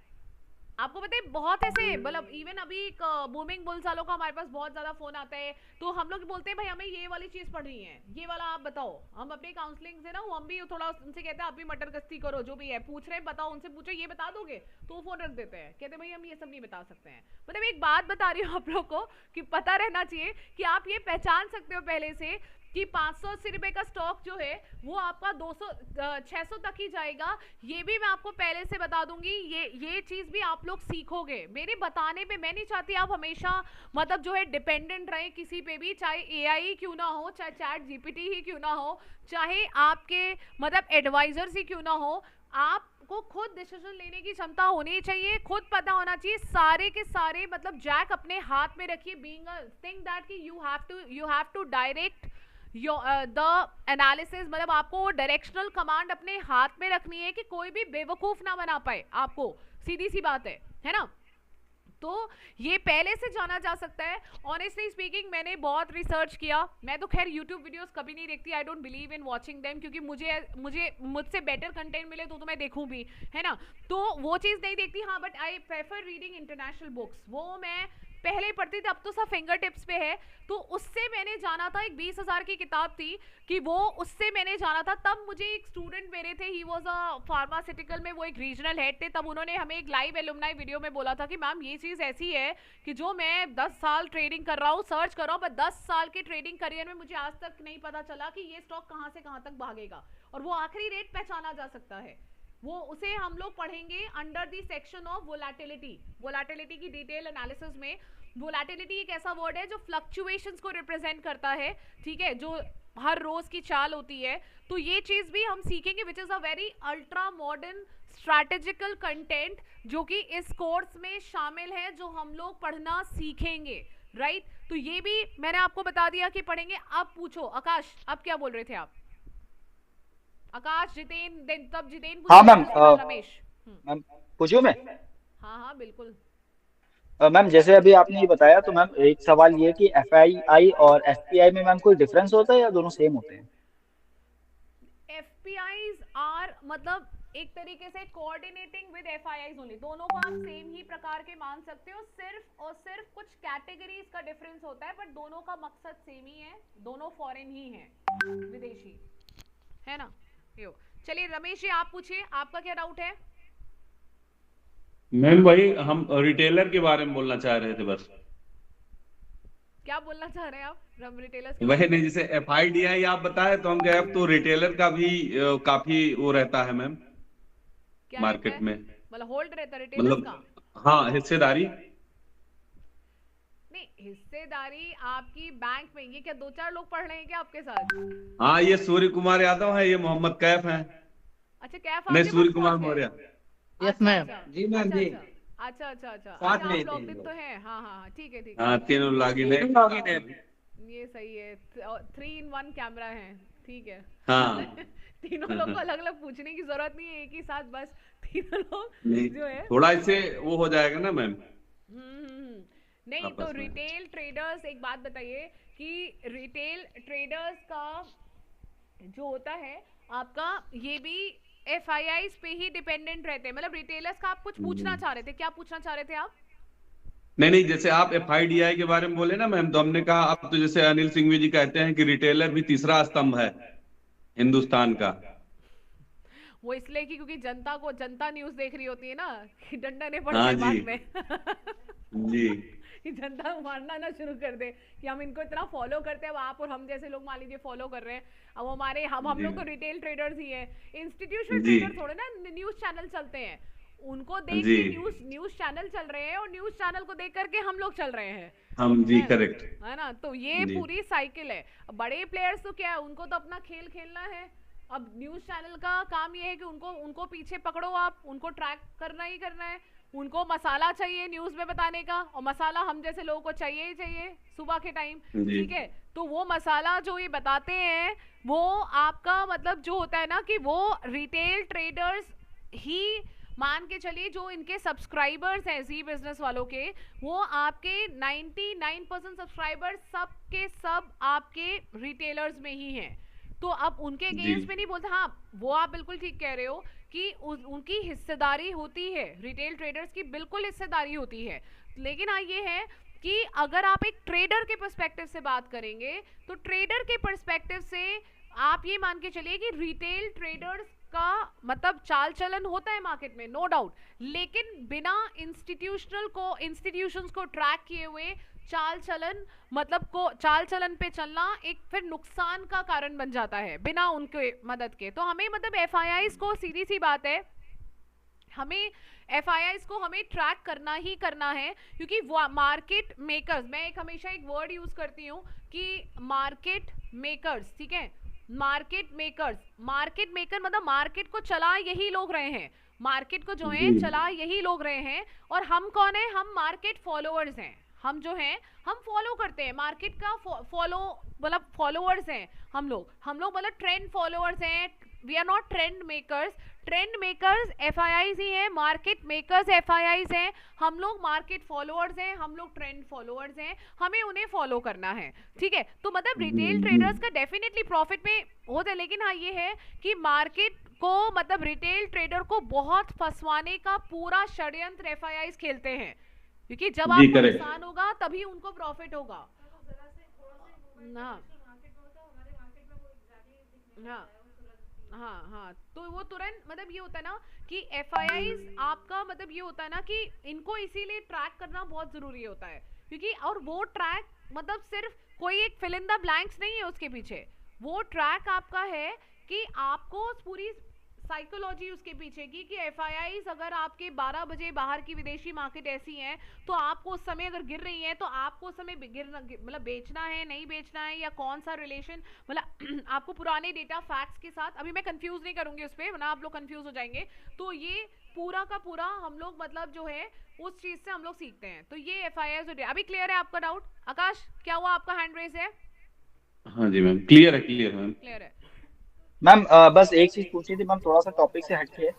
आपको पता है बहुत ऐसे मतलब इवन अभी बूमिंग बुल्स वालों का हमारे पास बहुत ज्यादा फोन आता है, तो हम लोग बोलते हैं भाई हमें ये वाली चीज पढ़नी है, ये वाला आप बताओ। हम अपने काउंसलिंग से ना हम भी थोड़ा उनसे कहते हैं आप भी मटर गश्ती करो, जो भी है पूछ रहे हैं बताओ, उनसे पूछो ये बता दोगे, तो वो फोन रख देते हैं, कहते हैं भाई हम ये सब नहीं बता सकते हैं। मतलब एक बात बता रही हूँ आप लोग को कि पता रहना चाहिए कि आप ये पहचान सकते हो पहले से कि 580 रुपए का स्टॉक जो है वो आपका 600 तक ही जाएगा। ये भी मैं आपको पहले से बता दूंगी, ये चीज भी आप लोग सीखोगे मेरे बताने पे। मैं नहीं चाहती आप हमेशा मतलब जो है डिपेंडेंट रहे किसी पे भी, चाहे एआई क्यों ना हो, चाहे चैट जीपीटी ही क्यों ना हो, चाहे आपके मतलब एडवाइजर्स ही क्यों ना हो। आपको खुद डिसीजन लेने की क्षमता होनी चाहिए, खुद पता होना चाहिए, सारे के सारे मतलब जैक अपने हाथ में रखिए। बीइंग अ थिंक दैट कि you have to direct the analysis, मतलब आपको डायरेक्शनल कमांड अपने हाथ में रखनी है कि कोई भी बेवकूफ ना बना पाए आपको, सीधी सी बात है ना। तो ये पहले से जाना जा सकता है। ऑनेस्टली स्पीकिंग मैंने बहुत रिसर्च किया, मैं तो खैर यूट्यूब वीडियोस कभी नहीं देखती, I don't believe in watching them, क्योंकि मुझसे बेटर कंटेंट मिले तो मैं देखूं भी, है ना, तो वो चीज़ नहीं देखती। हाँ but I prefer reading international books, वो मैं पहले पढ़ती थी, अब तो सब फिंगर टिप्स पे है। तो उससे मैंने जाना था, एक 20,000 की किताब थी कि वो उससे मैंने जाना था। तब मुझे एक स्टूडेंट मेरे थे, ही वाज अ फार्मास्यूटिकल में, वो एक रीजनल हेड थे, तब उन्होंने हमें एक लाइव एलुमनाई वीडियो में बोला था कि मैम ये चीज़ ऐसी है कि जो मैं 10 साल ट्रेडिंग कर रहा हूँ, सर्च कर रहा हूँ, बट 10 साल के ट्रेडिंग करियर में मुझे आज तक नहीं पता चला कि ये स्टॉक कहाँ से कहाँ तक भागेगा, और वो आखिरी रेट पहचाना जा सकता है। वो उसे हम लोग पढ़ेंगे under the section of volatility की डिटेल एनालिसिस में। वोलेटिलिटी एक ऐसा वर्ड है जो फ्लक्चुएशंस को रिप्रेजेंट करता है, ठीक है, जो हर रोज की चाल होती है। तो ये चीज भी हम सीखेंगे, which is a very ultra modern strategical content जो कि इस कोर्स में शामिल है, जो हम लोग पढ़ना सीखेंगे, राइट। तो ये भी मैंने आपको बता दिया कि पढ़ेंगे। अब पूछो आकाश, अब क्या बोल रहे थे आप? आकाश, जितेन, तब जितेन, हाँ मैम, रमेश। मैम पूछूं मैं? हाँ बिल्कुल। मैम जैसे अभी आपने ये बताया, तो मैम एक सवाल ये कि एफआईआई और एफपीआई में मैम कोई डिफरेंस होता है या दोनों सेम होते हैं? एफपीआईज आर मतलब एक तरीके से कोऑर्डिनेटिंग विद एफआईआईज ओनली, दोनों को आप सेम ही प्रकार के मान सकते हो, सिर्फ और सिर्फ कुछ कैटेगरीज का डिफरेंस होता है, बट दोनों का मकसद सेम ही है, दोनों फॉरेन ही हैं, विदेशी, है ना। यो चलिए रमेश जी आप पूछिए, आपका क्या डाउट है? मैम वही हम रिटेलर के बारे में बोलना चाह रहे थे बस। क्या बोलना चाह रहे हैं आप रिटेलर्स? वही नहीं, जैसे एफआईडीआई आप बताए तो हम कहे अब तो रिटेलर का भी काफी वो रहता है मैम मार्केट में, मतलब होल्ड रहता है रिटेलर्स मतलब का? हाँ हिस्सेदारी। नहीं, हिस्सेदारी आपकी बैंक में, ये क्या 2-4 लोग पढ़ रहे हैं क्या आपके साथ? हाँ ये सूर्य कुमार यादव है, ये मोहम्मद कैफ है। अच्छा कैफ नहीं, सूर्य कुमार मौर्य। Yes ma'am. जी मैम जी। अच्छा साथ में लॉग इन तो है। हाँ ठीक है हाँ तीनों लॉगिन है। ये सही है, 3-in-1 कैमरा है, ठीक है। हाँ तीनों लोग को अलग अलग पूछने की जरूरत नहीं है, एक ही साथ बस तीनों लोग जो है थोड़ा इससे वो हो जाएगा ना मैम। नहीं तो रिटेल ट्रेडर्स, एक बात बताइए कि रिटेल ट्रेडर्स का जो होता है आपका, ये भी एफआईआईज पे ही डिपेंडेंट रहते हैं, मतलब रिटेलर्स का। आप कुछ पूछना चाह रहे थे, क्या पूछना चाह रहे थे आप? नहीं, जैसे आप एफआईडीआई के बारे में बोले ना मैम, तो हमने कहा अब तो जैसे अनिल सिंघवी जी कहते हैं कि रिटेलर भी तीसरा स्तंभ है हिंदुस्तान का। वो इसलिए कि क्योंकि जनता न्यूज देख रही होती है ना, कि डंडा ने पड़े हाँ बाद में जी जनता मारना ना शुरू कर दे कि हम इनको इतना फॉलो करते हैं, अब आप और हम जैसे लोग मान लीजिए फॉलो कर रहे हैं, अब हमारे हम लोग तो रिटेल ट्रेडर्स ही हैं, इंस्टीट्यूशनल ट्रेडर थोड़े ना न्यूज चैनल चलते हैं, उनको देख के न्यूज चैनल चल रहे हैं, और न्यूज चैनल को देख करके हम लोग चल रहे हैं, हम जी करेक्ट है ना। तो ये पूरी साइकिल है। बड़े प्लेयर्स तो क्या है, उनको तो अपना खेल खेलना है। अब न्यूज चैनल का काम ये है कि उनको पीछे पकड़ो, आप उनको ट्रैक करना ही करना है, उनको मसाला चाहिए न्यूज में बताने का, और मसाला हम जैसे लोगों को चाहिए ही चाहिए सुबह के टाइम, ठीक है। तो वो मसाला जो ये बताते हैं वो आपका मतलब जो होता है ना, कि वो रिटेल ट्रेडर्स ही मान के चलिए, जो इनके सब्सक्राइबर्स हैं जी बिजनेस वालों के, वो आपके 99% सब्सक्राइबर्स सब के सब आपके रिटेलर्स में ही हैं। तो अब उनके अगेंस्ट में नहीं बोलते। हाँ वो आप बिल्कुल ठीक कह रहे हो कि उनकी हिस्सेदारी होती है, रिटेल ट्रेडर्स की बिल्कुल हिस्सेदारी होती है। लेकिन हाँ ये है कि अगर आप एक ट्रेडर के पर्सपेक्टिव से बात करेंगे तो ट्रेडर के पर्सपेक्टिव से आप ये मान के चलिए कि रिटेल ट्रेडर्स का मतलब चाल चलन होता है मार्केट में, नो डाउट, लेकिन बिना इंस्टीट्यूशंस को ट्रैक किए हुए चाल चलन पे चलना एक फिर नुकसान का कारण बन जाता है बिना उनके मदद के। तो हमें मतलब एफआईआईज को, सीधी सी बात है, हमें एफआईआईज को हमें ट्रैक करना ही करना है, क्योंकि मार्केट मेकर्स, मैं हमेशा एक वर्ड यूज करती हूँ कि मार्केट मेकर्स, ठीक है, मार्केट मेकर मतलब मार्केट को चला यही लोग रहे हैं, मार्केट को जो है चला यही लोग रहे हैं। और हम कौन है? हम मार्केट फॉलोअर्स हैं। हम जो हैं हम फॉलो करते हैं मार्केट का, मतलब फॉलोअर्स हैं हम लोग मतलब ट्रेंड फॉलोअर्स हैं। We are not trend makers. Trend makers FIIs ही हैं, मार्केट मेकर्स एफआईआईज हैं। हम लोग मार्केट फॉलोअर्स हैं, हम लोग ट्रेंड फॉलोअर्स हैं, हमें उन्हें फॉलो करना है, ठीक है। तो मतलब रिटेल ट्रेडर्स का डेफिनेटली प्रॉफिट में होता है, लेकिन हाँ ये है कि मार्केट को मतलब रिटेल ट्रेडर को बहुत फंसवाने का पूरा षड्यंत्र एफआईआईज खेलते हैं, क्योंकि जब आपको नुकसान होगा तभी उनको प्रॉफिट होगा। हाँ, तो वो तुरंत मतलब ये होता है ना कि एफआईआईज आपका मतलब ये होता है ना कि इनको इसीलिए ट्रैक करना बहुत जरूरी होता है, क्योंकि और वो ट्रैक मतलब सिर्फ कोई एक फिल इन द ब्लैंक्स नहीं है उसके पीछे, वो ट्रैक आपका है कि आपको पूरी साइकोलॉजी उसके पीछे की कि एफआईआईज अगर आपके 12 बजे बाहर की विदेशी मार्केट ऐसी है तो आपको उस समय अगर गिर रही है तो आपको उस समय मतलब बेचना है नहीं बेचना है, या कौन सा रिलेशन, मतलब आपको पुराने डेटा फैक्ट्स के साथ, अभी मैं कंफ्यूज नहीं करूंगी उस पर, वरना आप लोग कंफ्यूज हो जाएंगे। तो ये पूरा का पूरा हम लोग मतलब जो है उस चीज से हम लोग सीखते हैं। तो ये एफआईआईज अभी क्लियर है आपका डाउट? आकाश क्या हुआ, आपका हैंड रेज है? हाँ जी मैम, क्लियर है मैम। क्लियर है मैम। बस एक चीज पूछी थी मैम, थोड़ा सा टॉपिक से हटके,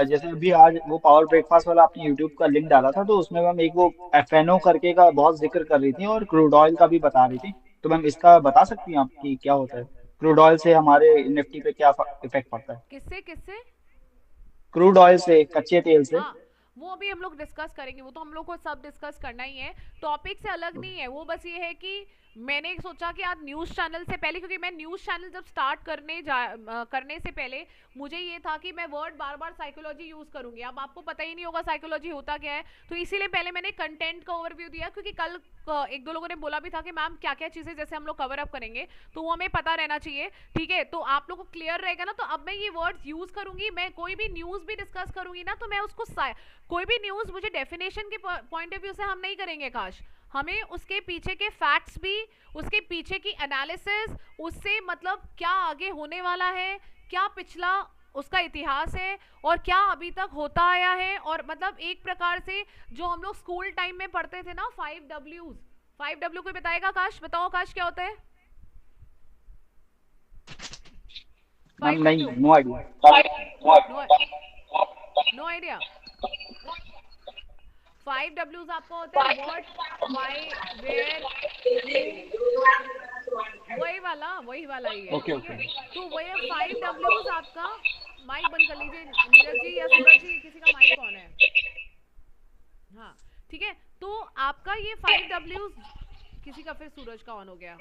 जैसे अभी आज वो पावर ब्रेकफास्ट वाला आपने यूट्यूब का लिंक डाला था, तो उसमें मैम एक वो एफएनओ करके का बहुत जिक्र कर रही थी और क्रूड ऑयल का भी बता रही थी, तो मैम इसका बता सकती हैं आप कि क्या होता है? क्रूड ऑयल से हमारे निफ्टी पे क्या इफेक्ट पड़ता है? किससे? क्रूड ऑयल से, कच्चे तेल से। हाँ, वो अभी हम लोग डिस्कस करेंगे, वो तो हम लोग को सब डिस्कस करना ही है, टॉपिक से अलग नहीं है वो। बस ये है कि मैंने सोचा कि आज न्यूज़ चैनल से पहले, क्योंकि मैं न्यूज़ चैनल जब स्टार्ट करने से पहले मुझे ये था कि मैं वर्ड बार बार साइकोलॉजी यूज़ करूंगी। अब आपको पता ही नहीं होगा साइकोलॉजी होता क्या है, तो इसीलिए पहले मैंने कंटेंट का ओवरव्यू दिया, क्योंकि कल एक दो लोगों ने बोला भी था कि मैम क्या क्या चीज़ें जैसे हम लोग कवर अप करेंगे तो वो हमें पता रहना चाहिए, ठीक है। तो आप लोगों को क्लियर रहेगा ना। तो अब मैं ये वर्ड्स यूज़ करूंगी, मैं कोई भी न्यूज़ भी डिस्कस करूंगी ना तो मैं उसको कोई भी न्यूज़ मुझे डेफिनेशन के पॉइंट ऑफ व्यू से हम नहीं करेंगे काश, हमें उसके पीछे के फैक्ट्स भी, उसके पीछे की एनालिसिस, उससे मतलब क्या आगे होने वाला है, क्या पिछला उसका इतिहास है और क्या अभी तक होता आया है, और मतलब एक प्रकार से जो हम लोग स्कूल टाइम में पढ़ते थे ना 5W कोई बताएगा? काश बताओ, काश क्या होता है? नहीं, no idea. No idea. 5Ws आपका होता है व्हाट, व्हाई, वेयर, वही वाला ही है, ठीक है। तो वही 5Ws आपका, माइक बंद कर लीजिए नीरज जी या सूरज जी, किसी का माइक ऑन है? हाँ ठीक है, तो आपका ये 5Ws, किसी का फिर सूरज का ऑन हो गया,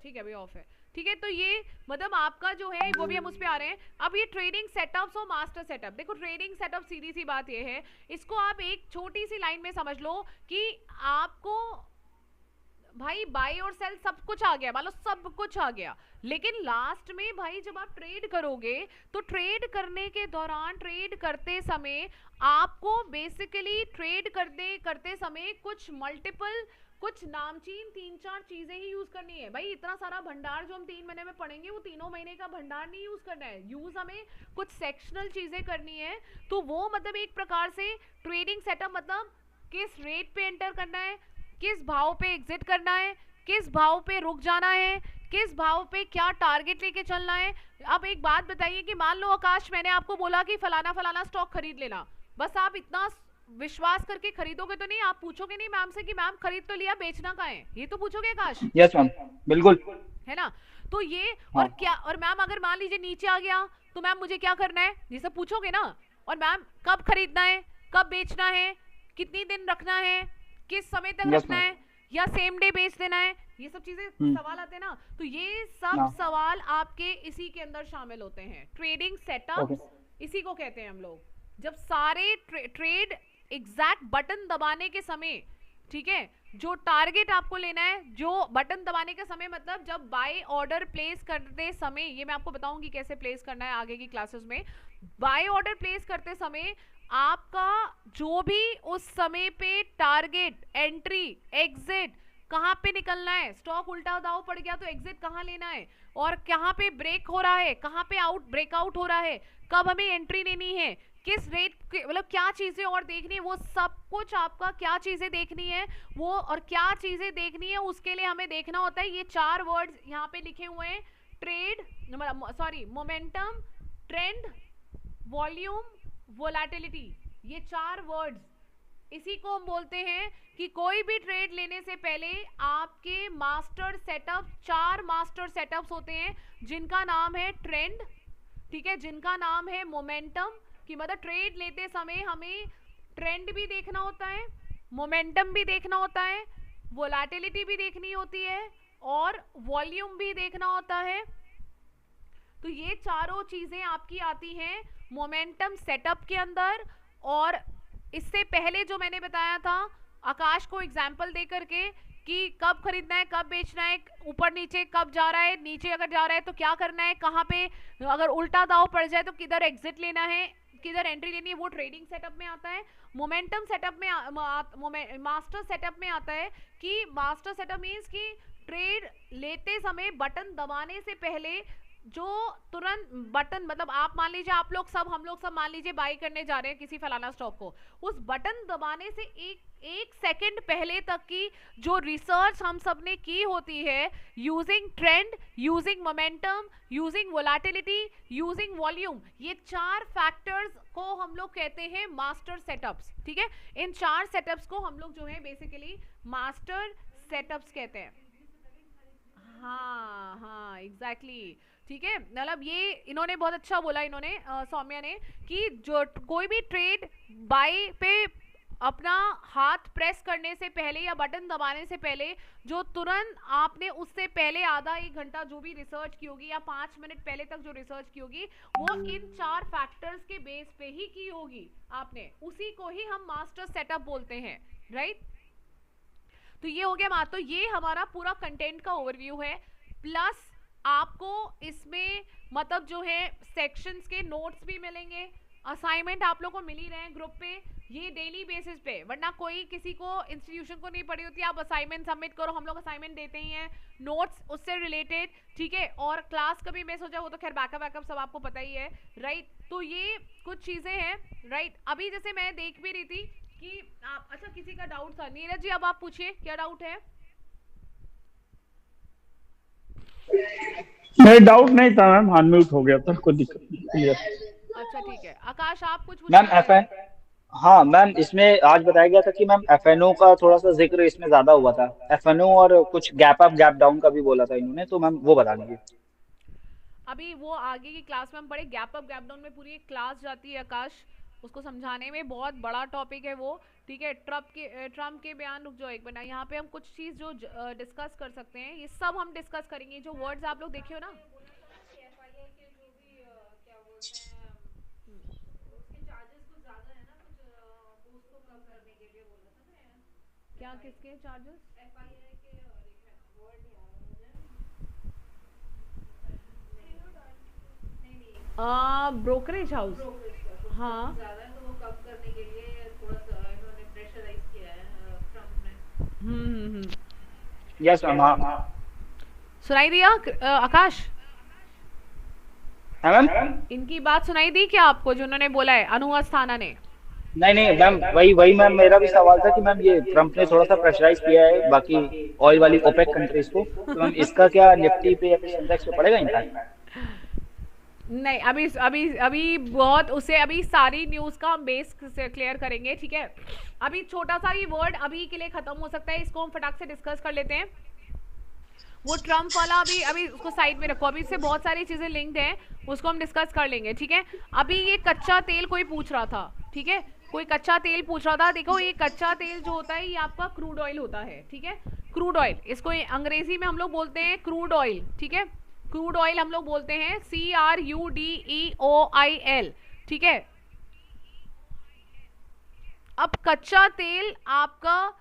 ठीक है अभी ऑफ है, ठीक है। तो ये मतलब आपका जो है वो भी हम उस पे आ रहे हैं। अब ये ट्रेडिंग सेटअप्स और मास्टर सेटअप, देखो ट्रेडिंग सेटअप सीधी सी बात ये है, इसको आप एक छोटी सी लाइन में समझ लो कि आपको भाई बाय और सेल सब कुछ आ गया, मान लो सब कुछ आ गया, लेकिन लास्ट में भाई जब आप ट्रेड करोगे तो ट्रेड करने के दौरान, ट्रेड करते समय आपको बेसिकली ट्रेड करते समय कुछ नामचीन 3-4 चीजें ही यूज करनी है। भाई इतना सारा भंडार जो हम 3 महीने में पढ़ेंगे वो तीनों महीने का भंडार नहीं यूज करना है, यूज हमें कुछ सेक्शनल चीजें करनी है। तो वो मतलब एक प्रकार से ट्रेडिंग सेटअप मतलब किस रेट पे एंटर करना है, किस भाव पे एग्जिट करना है, किस भाव पे रुक जाना है, किस भाव पे क्या टारगेट लेके चलना है। अब एक बात बताइए कि मान लो आकाश मैंने आपको बोला कि फलाना स्टॉक खरीद लेना, बस आप इतना विश्वास करके खरीदोगे तो नहीं, आप पूछोगे नहीं मैम से कि मैम खरीद तो लिया, बेचना कहाँ है, ये तो पूछोगे आकाश? यस मैम, बिल्कुल है ना। तो ये और क्या, और मैम अगर मान लीजिए नीचे आ गया तो मैम मुझे क्या करना है, ये सब पूछोगे ना। और मैम कब खरीदना है, कब बेचना है, कितनी दिन रखना है, किस समय तक रखना है, या सेम डे बेच देना है, ये सब चीजें सवाल आते हैं ना। तो ये सब सवाल आपके इसी के अंदर शामिल होते हैं। ट्रेडिंग सेटअप इसी को कहते हैं हम लोग, जब सारे ट्रेड एग्जैक्ट बटन दबाने के समय, ठीक है, जो टारगेट आपको लेना है, जो बटन दबाने के समय मतलब जब बाय ऑर्डर प्लेस करते समय, ये मैं आपको बताऊंगी कैसे प्लेस करना है आगे की क्लासेस में। बाय ऑर्डर प्लेस करते समय आपका जो भी उस समय पे टारगेट, एंट्री, एग्जिट कहाँ पे निकलना है, स्टॉक उल्टा दाव पड़ गया तो एग्जिट कहाँ लेना है, और कहाँ पे ब्रेक हो रहा है, कहाँ पे ब्रेकआउट हो रहा है, कब हमें एंट्री लेनी है, किस रेट मतलब क्या चीजें और देखनी है, वो सब कुछ आपका क्या चीजें देखनी है वो, और क्या चीजें देखनी है उसके लिए हमें देखना होता है। ये 4 वर्ड्स यहाँ पे लिखे हुए हैं, trade sorry momentum, trend, volume, volatility, ये 4 वर्ड्स। इसी को हम बोलते हैं कि कोई भी ट्रेड लेने से पहले आपके मास्टर सेटअप, 4 मास्टर सेटअप्स होते हैं जिनका नाम है ट्रेंड, ठीक है, जिनका नाम है मोमेंटम, कि मतलब ट्रेड लेते समय हमें ट्रेंड भी देखना होता है, मोमेंटम भी देखना होता है, वोलेटिलिटी भी देखनी होती है, और वॉल्यूम भी देखना होता है। तो ये चारों चीजें आपकी आती हैं मोमेंटम सेटअप के अंदर। और इससे पहले जो मैंने बताया था आकाश को एग्जाम्पल दे करके कि कब खरीदना है, कब बेचना है, ऊपर नीचे कब जा रहा है, नीचे अगर जा रहा है तो क्या करना है, कहाँ पे अगर उल्टा दाव पड़ जाए तो किधर एग्जिट लेना है, किधर एंट्री लेनी है, वो ट्रेडिंग सेटअप में आता है। मोमेंटम सेटअप में मास्टर सेटअप में आता है कि मास्टर सेटअप मींस कि ट्रेड लेते समय बटन दबाने से पहले जो तुरंत बटन, मतलब आप मान लीजिए हम लोग सब मान लीजिए बाई करने जा रहे हैं किसी फलाना स्टॉक को, उस बटन दबाने से एक सेकंड पहले तक की जो रिसर्च हम सब ने की होती है, using trend, using momentum, using volatility, using volume, ये 4 फैक्टर्स को हम लोग कहते हैं मास्टर सेटअप्स, ठीक है। इन 4 सेटअप्स को हम लोग जो है बेसिकली मास्टर सेटअप्स कहते हैं। हाँ एग्जैक्टली, ठीक है। मतलब ये इन्होंने बहुत अच्छा बोला, इन्होंने सौम्या ने, कि जो कोई भी ट्रेड बाय पे अपना हाथ प्रेस करने से पहले या बटन दबाने से पहले जो तुरंत आपने उससे पहले आधा 1 घंटा जो भी रिसर्च की होगी या 5 मिनट पहले तक जो रिसर्च की होगी वो इन 4 फैक्टर्स के बेस पे ही की होगी आपने, उसी को ही हम मास्टर सेटअप बोलते हैं, राइट। तो ये हो गया तो ये हमारा पूरा कंटेंट का ओवरव्यू है। प्लस आपको इसमें मतलब जो है सेक्शंस के नोट्स भी मिलेंगे, असाइनमेंट आप लोगों को मिल ही रहे हैं ग्रुप पे, ये डेली बेसिस पे, वरना कोई किसी को इंस्टीट्यूशन को नहीं पड़ी होती, आप असाइनमेंट सबमिट करो, हम लोग असाइनमेंट देते ही हैं, नोट्स उससे रिलेटेड, ठीक है। और क्लास कभी मिस हो जाए वो तो खैर बैकअप सब आपको पता ही है, राइट। तो ये कुछ चीजें हैं, राइट। अभी जैसे मैं देख भी रही थी कि आप, अच्छा किसी का डाउट था, नीरज जी अब आप पूछिए क्या डाउट है। नहीं डाउट नहीं था मैम, अनम्यूट हो गया था, कोई दिक्कत नहीं। अच्छा ठीक है, आकाश आप कुछ मैम हाँ मैम, इसमें आज बताया गया था कि मैम एफएनओ का थोड़ा सा जिक्र इसमें ज्यादा हुआ था, एफएनओ और कुछ गैप अप गैप डाउन का भी बोला था इन्होंने, तो मैम वो बता दीजिए। अभी वो आगे की क्लास में हम पढ़े, गैप अप गैप डाउन में पूरी एक क्लास जाती है आकाश, उसको समझाने में बहुत बड़ा टॉपिक है वो, ठीक है। ट्रम्प के बयान, रुक जाओ एक मिनट, यहाँ पे हम कुछ चीज जो डिस्कस कर सकते हैं, ये सब हम डिस्कस करेंगे। जो वर्ड्स आप लोग देखे हो ना, क्या किसके चार्जेस, ब्रोकरेज हाउस, हाँ तो वो कम करने के लिए थोड़ा सा इन्होंने प्रेशराइज किया है ट्रम्प ने। Yes ma'am. सुनाई दिया आकाश? मैम इनकी बात सुनाई दी क्या आपको जो उन्होंने बोला है अस्थाना ने? नहीं मैम, वही मैम मेरा भी सवाल था कि मैम ये ट्रम्प ने थोड़ा सा प्रेशराइज किया है बाकी ऑयल वाली ओपेक कंट्रीज को, तो मैम इसका क्या निफ्टी पे या फिर सेंसेक्स पे पड़ेगा इम्पैक्ट? नहीं, अभी बहुत उसे अभी सारी न्यूज का हम बेस से क्लियर करेंगे, ठीक है। अभी छोटा सा ही वर्ड अभी के लिए खत्म हो सकता है, इसको हम फटाक से डिस्कस कर लेते हैं। वो ट्रम्प वाला अभी अभी उसको साइड में रखो, अभी इससे बहुत सारी चीजें लिंक्ड हैं, उसको हम डिस्कस कर लेंगे, ठीक है। अभी ये कच्चा तेल कोई पूछ रहा था, ठीक है, कोई कच्चा तेल पूछ रहा था। देखो ये कच्चा तेल जो होता है ये आपका क्रूड ऑयल होता है, ठीक है। क्रूड ऑयल, इसको अंग्रेजी में हम लोग बोलते हैं क्रूड ऑयल, ठीक है। क्रूड ऑयल हम लोग बोलते हैं CRUDEOIL, ठीक है। अब कच्चा तेल आपका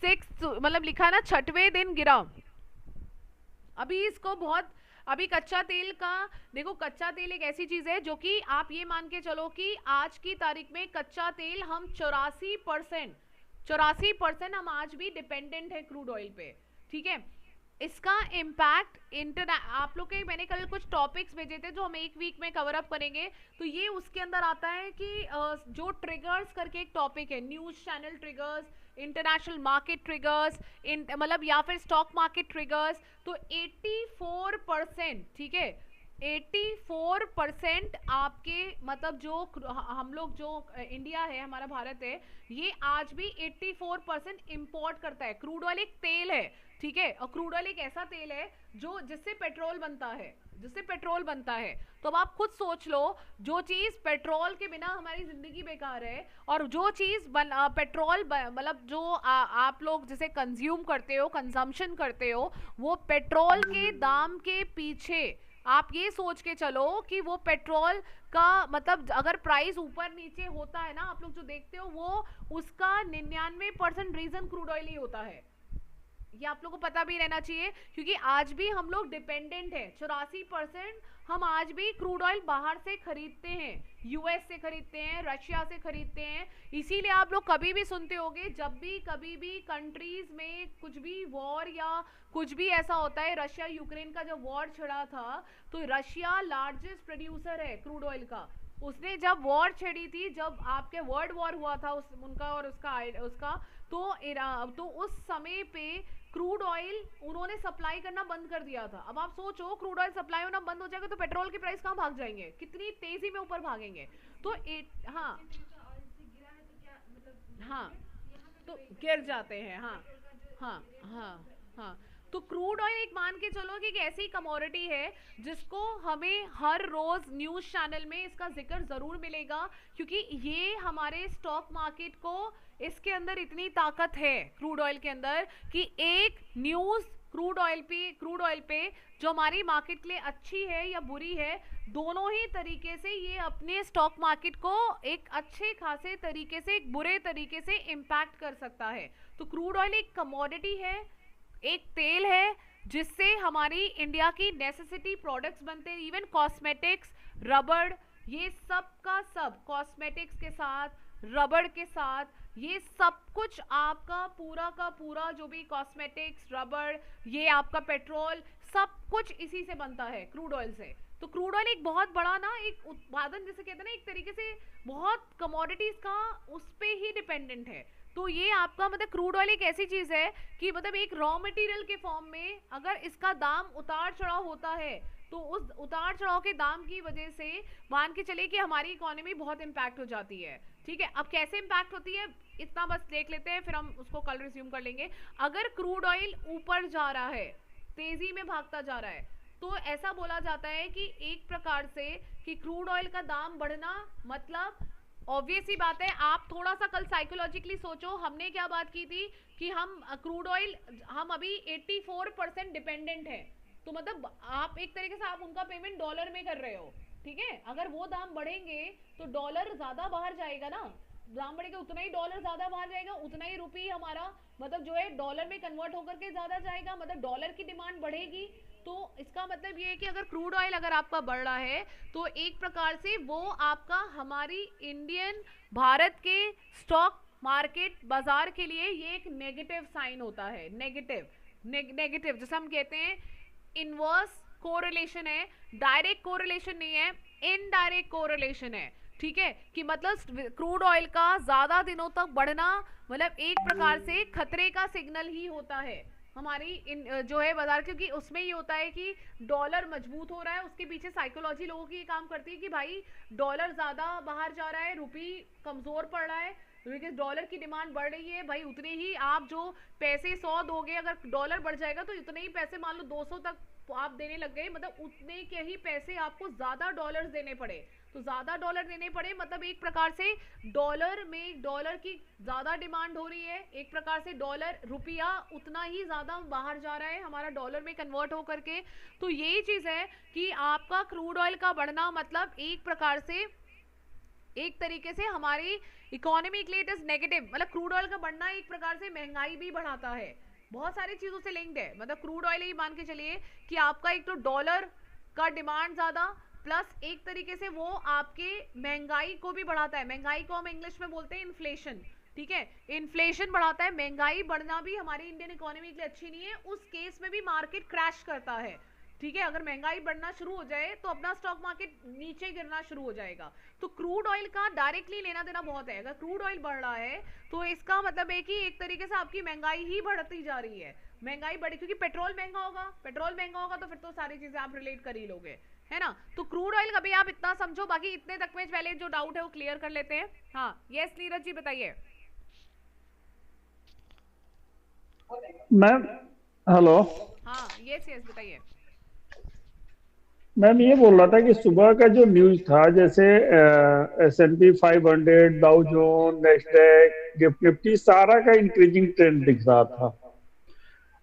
6 मतलब लिखा है ना 6वें दिन गिरा। अभी इसको बहुत, अभी कच्चा तेल का देखो, कच्चा तेल एक ऐसी चीज है जो कि आप ये मान के चलो कि आज की तारीख में कच्चा तेल हम 84% हम आज भी डिपेंडेंट है क्रूड ऑयल पे, ठीक है। इसका इम्पैक्ट आप लोग के मैंने कल कुछ टॉपिक्स भेजे थे जो हम एक वीक में कवर अप करेंगे, तो ये उसके अंदर आता है कि जो ट्रिगर्स करके एक टॉपिक है, news channel triggers, international market triggers, मतलब या फिर स्टॉक मार्केट ट्रिगर्स, तो 84%, ठीक है, 84% आपके मतलब जो हम लोग जो इंडिया है, हमारा भारत है, ये आज भी 84% इंपोर्ट करता है। क्रूड ऑयल एक तेल है, ठीक है, और क्रूड ऑयल एक ऐसा तेल है जो जिससे पेट्रोल बनता है, जिससे पेट्रोल बनता है। तो अब आप खुद सोच लो, जो चीज पेट्रोल के बिना हमारी जिंदगी बेकार है, और जो चीज पेट्रोल मतलब जो आप लोग जिसे कंज्यूम करते हो, कंजम्पशन करते हो, वो पेट्रोल के दाम के पीछे आप ये सोच के चलो कि वो पेट्रोल का मतलब अगर प्राइस ऊपर नीचे होता है ना, आप लोग जो देखते हो, वो उसका 99% रीजन क्रूड ऑयल ही होता है। ये आप लोगों को पता भी रहना चाहिए, क्योंकि आज भी हम लोग डिपेंडेंट हैं। 84% हम आज भी क्रूड ऑयल बाहर से खरीदते हैं, यूएस से खरीदते हैं, रशिया से खरीदते हैं। इसीलिए आप लोग कभी भी सुनते होंगे, जब भी कभी भी कंट्रीज में कुछ भी वॉर या कुछ भी ऐसा होता है, रशिया यूक्रेन का जब वॉर छिड़ा था, तो रशिया लार्जेस्ट प्रोड्यूसर है क्रूड ऑयल का। उसने जब वॉर छेड़ी थी, जब आपके वर्ल्ड वॉर हुआ था उनका और उसका तो उस समय पे क्रूड ऑयल उन्होंने सप्लाई करना बंद कर दिया था। अब आप सोचो, क्रूड ऑयल सप्लाई होना बंद हो जाएगा तो पेट्रोल के प्राइस कहाँ भाग जाएंगे, कितनी तेजी में ऊपर भागेंगे। तो हाँ तो गिर जाते हैं, हाँ। तो क्रूड ऑयल एक मान के चलो कि एक ऐसी कमोडिटी है जिसको हमें हर रोज न्यूज चैनल में इसका जिक्र जरूर मिलेगा, क्योंकि ये हमारे स्टॉक मार्केट को, इसके अंदर इतनी ताकत है क्रूड ऑयल के अंदर कि एक न्यूज क्रूड ऑयल पे जो हमारी मार्केट के लिए अच्छी है या बुरी है, दोनों ही तरीके से ये अपने स्टॉक मार्केट को एक अच्छे खासे तरीके से, एक बुरे तरीके से इम्पैक्ट कर सकता है। तो क्रूड ऑयल एक कमोडिटी है, एक तेल है जिससे हमारी इंडिया की नेसेसिटी प्रोडक्ट्स बनते हैं, इवन कॉस्मेटिक्स, रबड़, ये सब का सब, कॉस्मेटिक्स के साथ, रबड़ के साथ, ये सब कुछ आपका पूरा का पूरा जो भी कॉस्मेटिक्स, रबड़, ये आपका पेट्रोल, सब कुछ इसी से बनता है, क्रूड ऑयल से। तो क्रूड ऑयल एक बहुत बड़ा ना एक उत्पादन, जैसे कहते हैं ना, एक तरीके से बहुत कमोडिटीज का उस पे ही डिपेंडेंट है। तो ये आपका मतलब क्रूड ऑयल एक ऐसी चीज है कि मतलब एक रॉ मटेरियल के फॉर्म में अगर इसका दाम उतार चढ़ाव होता है, तो उस उतार चढ़ाव के दाम की वजह से मान के चले कि हमारी इकोनॉमी बहुत इंपैक्ट हो जाती है, ठीक है। अब कैसे इंपैक्ट होती है इतना बस देख लेते हैं, फिर हम उसको कल रिज्यूम कर लेंगे। अगर क्रूड ऑयल ऊपर जा रहा है, तेजी में भागता जा रहा है, तो ऐसा बोला जाता है कि एक प्रकार से कि क्रूड ऑयल का दाम बढ़ना मतलब ऑब्वियस ही बात है। आप थोड़ा सा कल साइकोलॉजिकली सोचो, हमने क्या बात की थी कि हम क्रूड ऑयल, हम अभी 84% डिपेंडेंट है, तो मतलब आप एक तरीके से आप उनका पेमेंट डॉलर में कर रहे हो, ठीक है। अगर वो दाम बढ़ेंगे तो डॉलर ज्यादा बाहर जाएगा ना, दाम बढ़ेगा उतना ही डॉलर ज्यादा बाहर जाएगा, उतना ही रुपये हमारा मतलब जो है डॉलर में कन्वर्ट होकर के ज्यादा जाएगा, मतलब डॉलर की डिमांड बढ़ेगी। तो इसका मतलब ये है कि अगर क्रूड ऑयल अगर आपका बढ़ रहा है तो एक प्रकार से वो आपका हमारी इंडियन भारत के स्टॉक मार्केट बाजार के लिए ये एक नेगेटिव साइन होता है। नेगेटिव जैसे हम कहते हैं इनवर्स कोरिलेशन है, डायरेक्ट कोरिलेशन नहीं है, इनडायरेक्ट कोरिलेशन है, ठीक है। कि मतलब क्रूड ऑयल का ज्यादा दिनों तक बढ़ना मतलब एक प्रकार से खतरे का सिग्नल ही होता है हमारी जो है बाजार, क्योंकि उसमें ये होता है कि डॉलर मजबूत हो रहा है, उसके पीछे साइकोलॉजी लोगों की ये काम करती है कि भाई डॉलर ज्यादा बाहर जा रहा है, रुपी कमजोर पड़ रहा है, बिकॉज डॉलर की डिमांड बढ़ रही है भाई, उतने ही आप जो पैसे 100 दोगे, अगर डॉलर बढ़ जाएगा तो इतने ही पैसे मान लो 200 तक आप देने लग गए, मतलब उतने के ही पैसे आपको ज्यादा डॉलर्स देने पड़े। तो ज्यादा डॉलर देने पड़े मतलब एक प्रकार से डॉलर की ज्यादा डिमांड हो रही है, एक प्रकार से डॉलर रुपया उतना ही ज्यादा बाहर जा रहा है हमारा डॉलर में कन्वर्ट हो करके। तो यही चीज है कि आपका क्रूड ऑयल का बढ़ना मतलब एक प्रकार से एक तरीके से हमारी इकोनॉमी के लिए इट इज नेगेटिव, मतलब क्रूड ऑयल का बढ़ना एक प्रकार से महंगाई भी बढ़ाता है, बहुत सारी चीजों से लिंक्ड है। मतलब क्रूड ऑयल ही मान के चलिए कि आपका एक तो डॉलर का डिमांड ज्यादा प्लस एक तरीके से वो आपके महंगाई को भी बढ़ाता है। महंगाई को हम इंग्लिश में बोलते हैं इन्फ्लेशन, ठीक है, इन्फ्लेशन बढ़ाता है। महंगाई बढ़ना भी हमारी इंडियन इकोनॉमी के लिए अच्छी नहीं है, उस केस में भी मार्केट क्रैश करता है, ठीक है। अगर महंगाई बढ़ना शुरू हो जाए तो अपना स्टॉक मार्केट नीचे गिरना शुरू हो जाएगा। तो क्रूड ऑयल का डायरेक्टली लेना देना बहुत है। अगर क्रूड ऑयल बढ़ रहा है तो इसका मतलब है कि एक तरीके से आपकी महंगाई ही बढ़ती जा रही है, महंगाई बढ़ी क्योंकि पेट्रोल महंगा होगा, पेट्रोल महंगा होगा तो फिर तो सारी चीजें आप रिलेट कर ही लोगे, है ना। तो क्रूड ऑयल कभी आप इतना समझो, बाकी इतने तक में पहले जो डाउट है वो क्लियर कर लेते हैं। हाँ यस नीरज जी बताइए। Ma'am hello. हाँ यस यस बताइए। मैम ये बोल रहा था कि सुबह का जो न्यूज था जैसे S&P 500, डाउ जोन, नैस्डैक, गिफ्ट निफ्टी सारा का इंक्रीजिंग ट्रेंड दिख रहा था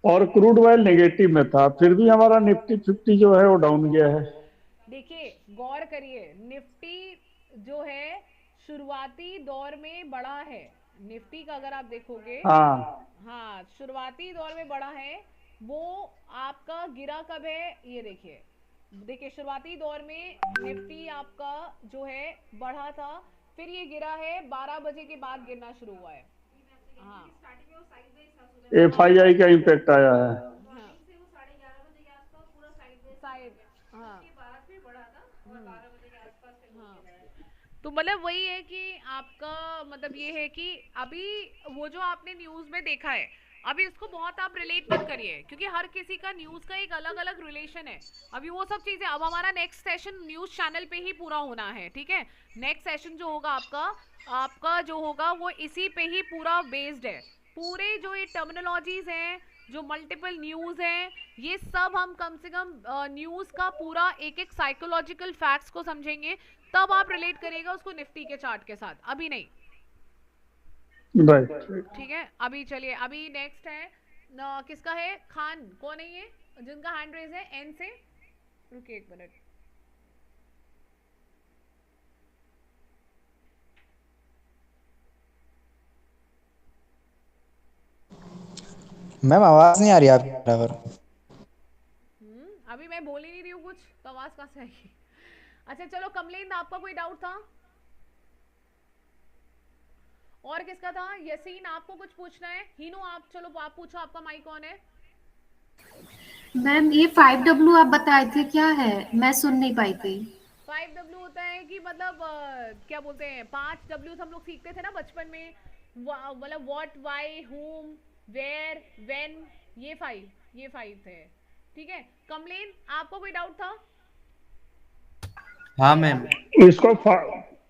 और क्रूड ऑयल नेगेटिव में था, फिर भी हमारा निफ्टी 50 जो है वो डाउन गया है। देखिए गौर करिए, निफ्टी जो है शुरुआती दौर में बढ़ा है, निफ्टी का अगर आप देखोगे हाँ शुरुआती दौर में बढ़ा है, वो आपका गिरा कब है ये देखिए, देखिए शुरुआती दौर में निफ्टी आपका जो है बढ़ा था, फिर ये गिरा है 12 बजे के बाद गिरना शुरू हुआ है। हाँ FII का इम्पैक्ट आया है। तो मतलब वही है कि आपका मतलब ये है कि अभी वो जो आपने न्यूज में देखा है अभी इसको बहुत आप रिलेट मत करिए, क्योंकि हर किसी का न्यूज का एक अलग अलग रिलेशन है। अभी वो सब चीजें, अब हमारा नेक्स्ट सेशन न्यूज चैनल पे ही पूरा होना है, ठीक है। नेक्स्ट सेशन जो होगा आपका जो होगा वो इसी पे ही पूरा बेस्ड है। पूरे जो ये टर्मिनोलॉजीज हैं, जो मल्टीपल न्यूज हैं, ये सब हम कम से कम न्यूज का पूरा एक एक साइकोलॉजिकल फैक्ट्स को समझेंगे, तब आप रिलेट करिएगा उसको निफ्टी के चार्ट के साथ, अभी नहीं, ठीक है। अभी चलिए, अभी नेक्स्ट है किसका है, खान, कौन है ये जिनका हैंड रेज है एन से, रुकिए एक मिनट। मैम आवाज नहीं आ रही आपकी बराबर। अभी मैं बोल ही नहीं रही हूँ कुछ, तो आवाज कहाँ से आएगी। अच्छा चलो कमलेंद्र, आपका कोई डाउट था और किसका था, यसीन आपको कुछ पूछना है, हीनू आप चलो आप पूछो, आपका माइक ऑन है। मैम ये 5W आप बताए थे क्या है, मैं सुन नहीं पाई थी। 5W होता है कि मतलब क्या बोलते हैं, 5W हम लोग सीखते थे ना बचपन में, मतलब व्हाट, व्हाई, हुम, वेयर, व्हेन, ये 5 थे, ठीक है। कमलेन आपको कोई डाउट था? हाँ मैम, इसको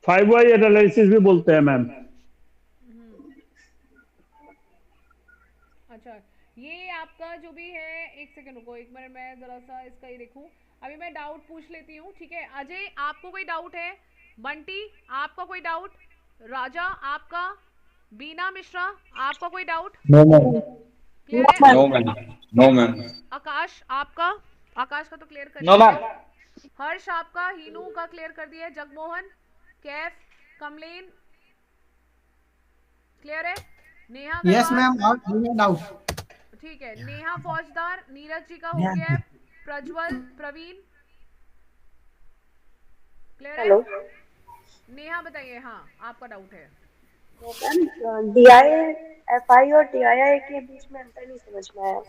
5Y एनालिसिस भी बोलते हैं मैम। अच्छा ये आपका जो भी है, एक सेकंड रुको, एक मिनट मैं जरा सा इसका ही देखूं, अभी मैं डाउट पूछ लेती हूँ, ठीक है। अजय आपको कोई डाउट है? बंटी आपका कोई डाउट? राजा आपका? बीना मिश्रा आपका कोई doubt? No ma'am, no ma'am. Akash आपका? आकाश का तो क्लियर कर नो मैम। हर्ष आपका? हीनू का क्लियर कर दिया है। जगमोहन, कैफ, कमलेन क्लियर है? Neha yes ma'am, doubt. ठीक है, नेहा फौजदार, नीरज जी का हो गया है, प्रज्वल, प्रवीण क्लियर है? नेहा बताइए, हाँ आपका डाउट है। DIFI और DII के बीच में अंतर नहीं समझ में आया।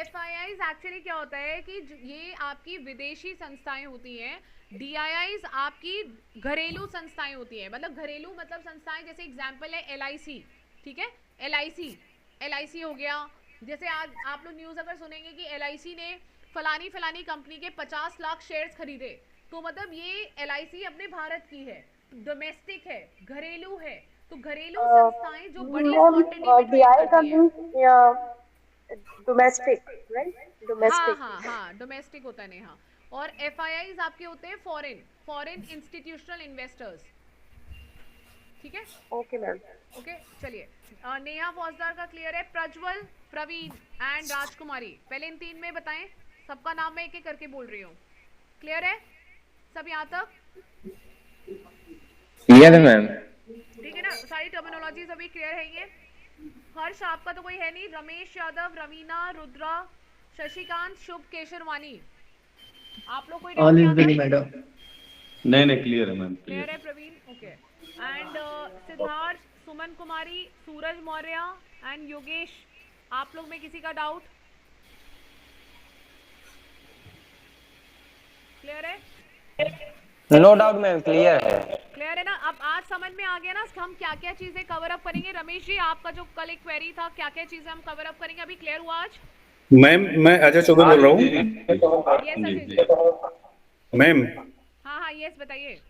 FIIs एक्चुअली क्या होता है कि ये आपकी विदेशी संस्थाएं होती हैं, DIIs आपकी घरेलू संस्थाएं होती हैं। मतलब घरेलू मतलब संस्थाएं, जैसे एग्जांपल है LIC, ठीक है, LIC हो गया। जैसे आज आप लोग न्यूज़ अगर सुनेंगे कि LIC ने फलानी कंपनी के 50 लाख शेयर्स खरीदे, तो मतलब ये LIC अपने भारत की है, डोमेस्टिक है, घरेलू है। तो घरेलू संस्थाएं जो बड़ी मैम क्वांटिटी में डीआई ट्रेड का करती हैं, मीन्स या डोमेस्टिक, राइट? हाँ डोमेस्टिक। हाँ हाँ, डोमेस्टिक होता है नेहा। और FIIs आपके होते हैं फॉरेन इंस्टीट्यूशनल इन्वेस्टर्स, ठीक है? Okay ma'am. ओके चलिए, नेहा फौजदार का क्लियर है। प्रज्वल, प्रवीण एंड राजकुमारी, पहले इन 3 में बताएं, सबका नाम मैं एक एक करके बोल रही हूँ। क्लियर है सब यहाँ तक? क्लियर है मैम। ठीक है ना, सारी टर्मिनोलॉजीज अभी क्लियर है ये? हर्ष आपका तो कोई है नहीं। रमेश यादव, रवीना, रुद्रा, शशिकांत, शुभ, केशरवानी, आप लोग कोई ऑल डाउट इज नहीं वेल आता? मैडम। नहीं क्लियर है मैम, क्लियर है Praveen? Okay. And Siddharth, Suman Kumari, Suraj Maurya and Yogesh, आप लोग में किसी का डाउट? क्लियर है? नो डाउट मैम, क्लियर है। क्लियर है ना? अब आज समझ में आ गया ना हम क्या क्या चीजें कवर अप करेंगे। रमेश जी, आपका जो कल एक क्वेरी था, क्या क्या चीजें हम कवर अप करेंगे, अभी क्लियर हुआ आज? मैम मैं अजय चौबे बोल रहा हूँ। यस अजय जी। मैम हाँ हाँ यस बताइए।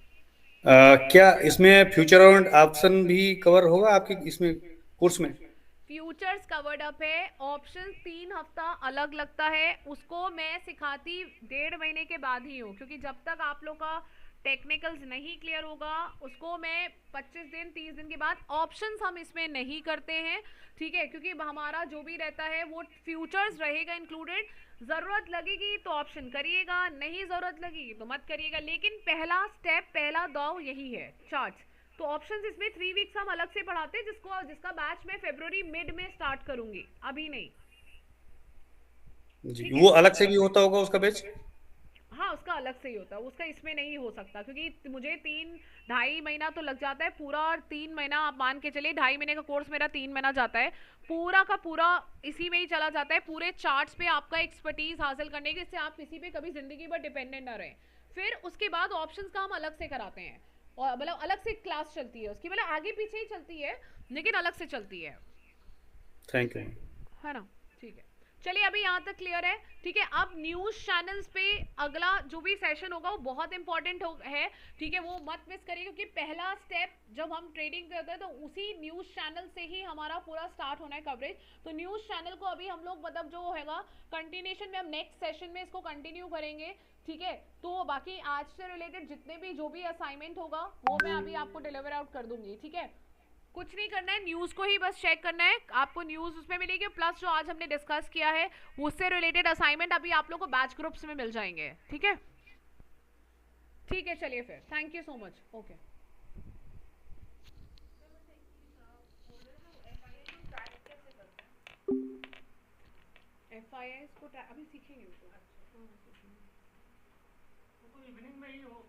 क्या इसमें फ्यूचर और ऑप्शन भी कवर होगा आपके इसमें कोर्स में? फ्यूचर्स कवर्ड अप है, ऑप्शन 3 हफ्ता अलग लगता है, उसको मैं सिखाती 1.5 महीने के बाद ही हूँ, क्योंकि जब तक आप लोग का टेक्निकल्स नहीं क्लियर होगा उसको मैं 25 दिन 30 दिन के बाद, ऑप्शंस हम इसमें नहीं करते हैं, ठीक है? क्योंकि हमारा जो भी रहता है वो फ्यूचर्स रहेगा इंक्लूडेड। ज़रूरत लगेगी तो ऑप्शन करिएगा, नहीं ज़रूरत लगेगी तो मत करिएगा, लेकिन पहला स्टेप, पहला दाव यही है, चार्ट्स। तो ऑप्शंस इसमें 3 वीक्स हम अलग से पढ़ाते हैं, जिसका बैच मैं फरवरी मिड में स्टार्ट करूंगी, अभी नहीं जी। वो अलग से भी होता होगा उसका बैच? हाँ उसका अलग से ही होता है, उसका इसमें नहीं हो सकता, क्योंकि मुझे 3-2.5 महीना तो लग जाता है पूरा, और 3 महीना आप मान के चलिए, 2.5 महीने का कोर्स मेरा 3 महीना जाता है, पूरा का पूरा इसी में ही चला जाता है, पूरे चार्ट्स पे आपका एक्सपर्टीज हासिल करने की, जिससे आप किसी पे कभी जिंदगी पर डिपेंडेंट ना रहें। फिर उसके बाद ऑप्शंस का हम अलग से कराते हैं, और मतलब अलग से क्लास चलती है उसकी, मतलब आगे पीछे ही चलती है लेकिन अलग से चलती है। Thank you. है ना? ठीक है, चलिए अभी यहाँ तक क्लियर है, ठीक है? अब न्यूज चैनल्स पे अगला जो भी सेशन होगा वो बहुत इंपॉर्टेंट है, ठीक है? वो मत मिस करिए, क्योंकि पहला स्टेप जब हम ट्रेडिंग करते हैं तो उसी न्यूज चैनल से ही हमारा पूरा स्टार्ट होना है कवरेज। तो न्यूज चैनल को अभी हम लोग मतलब जो होगा कंटिन्यूशन में, हम नेक्स्ट सेशन में इसको कंटिन्यू करेंगे, ठीक है? तो बाकी आज से रिलेटेड जितने भी जो भी असाइनमेंट होगा वो मैं अभी आपको डिलीवर आउट कर दूंगी, ठीक है? कुछ नहीं करना है, न्यूज़ को ही बस चेक करना है, आपको न्यूज़ उसमें मिलेगी, प्लस जो आज हमने डिस्कस किया है उससे रिलेटेड असाइनमेंट अभी आप लोगों को बैच ग्रुप्स में मिल जाएंगे, ठीक है? ठीक है चलिए फिर, thank you so much. Okay FIIs को अभी सीखेंगे, इवनिंग में ही हो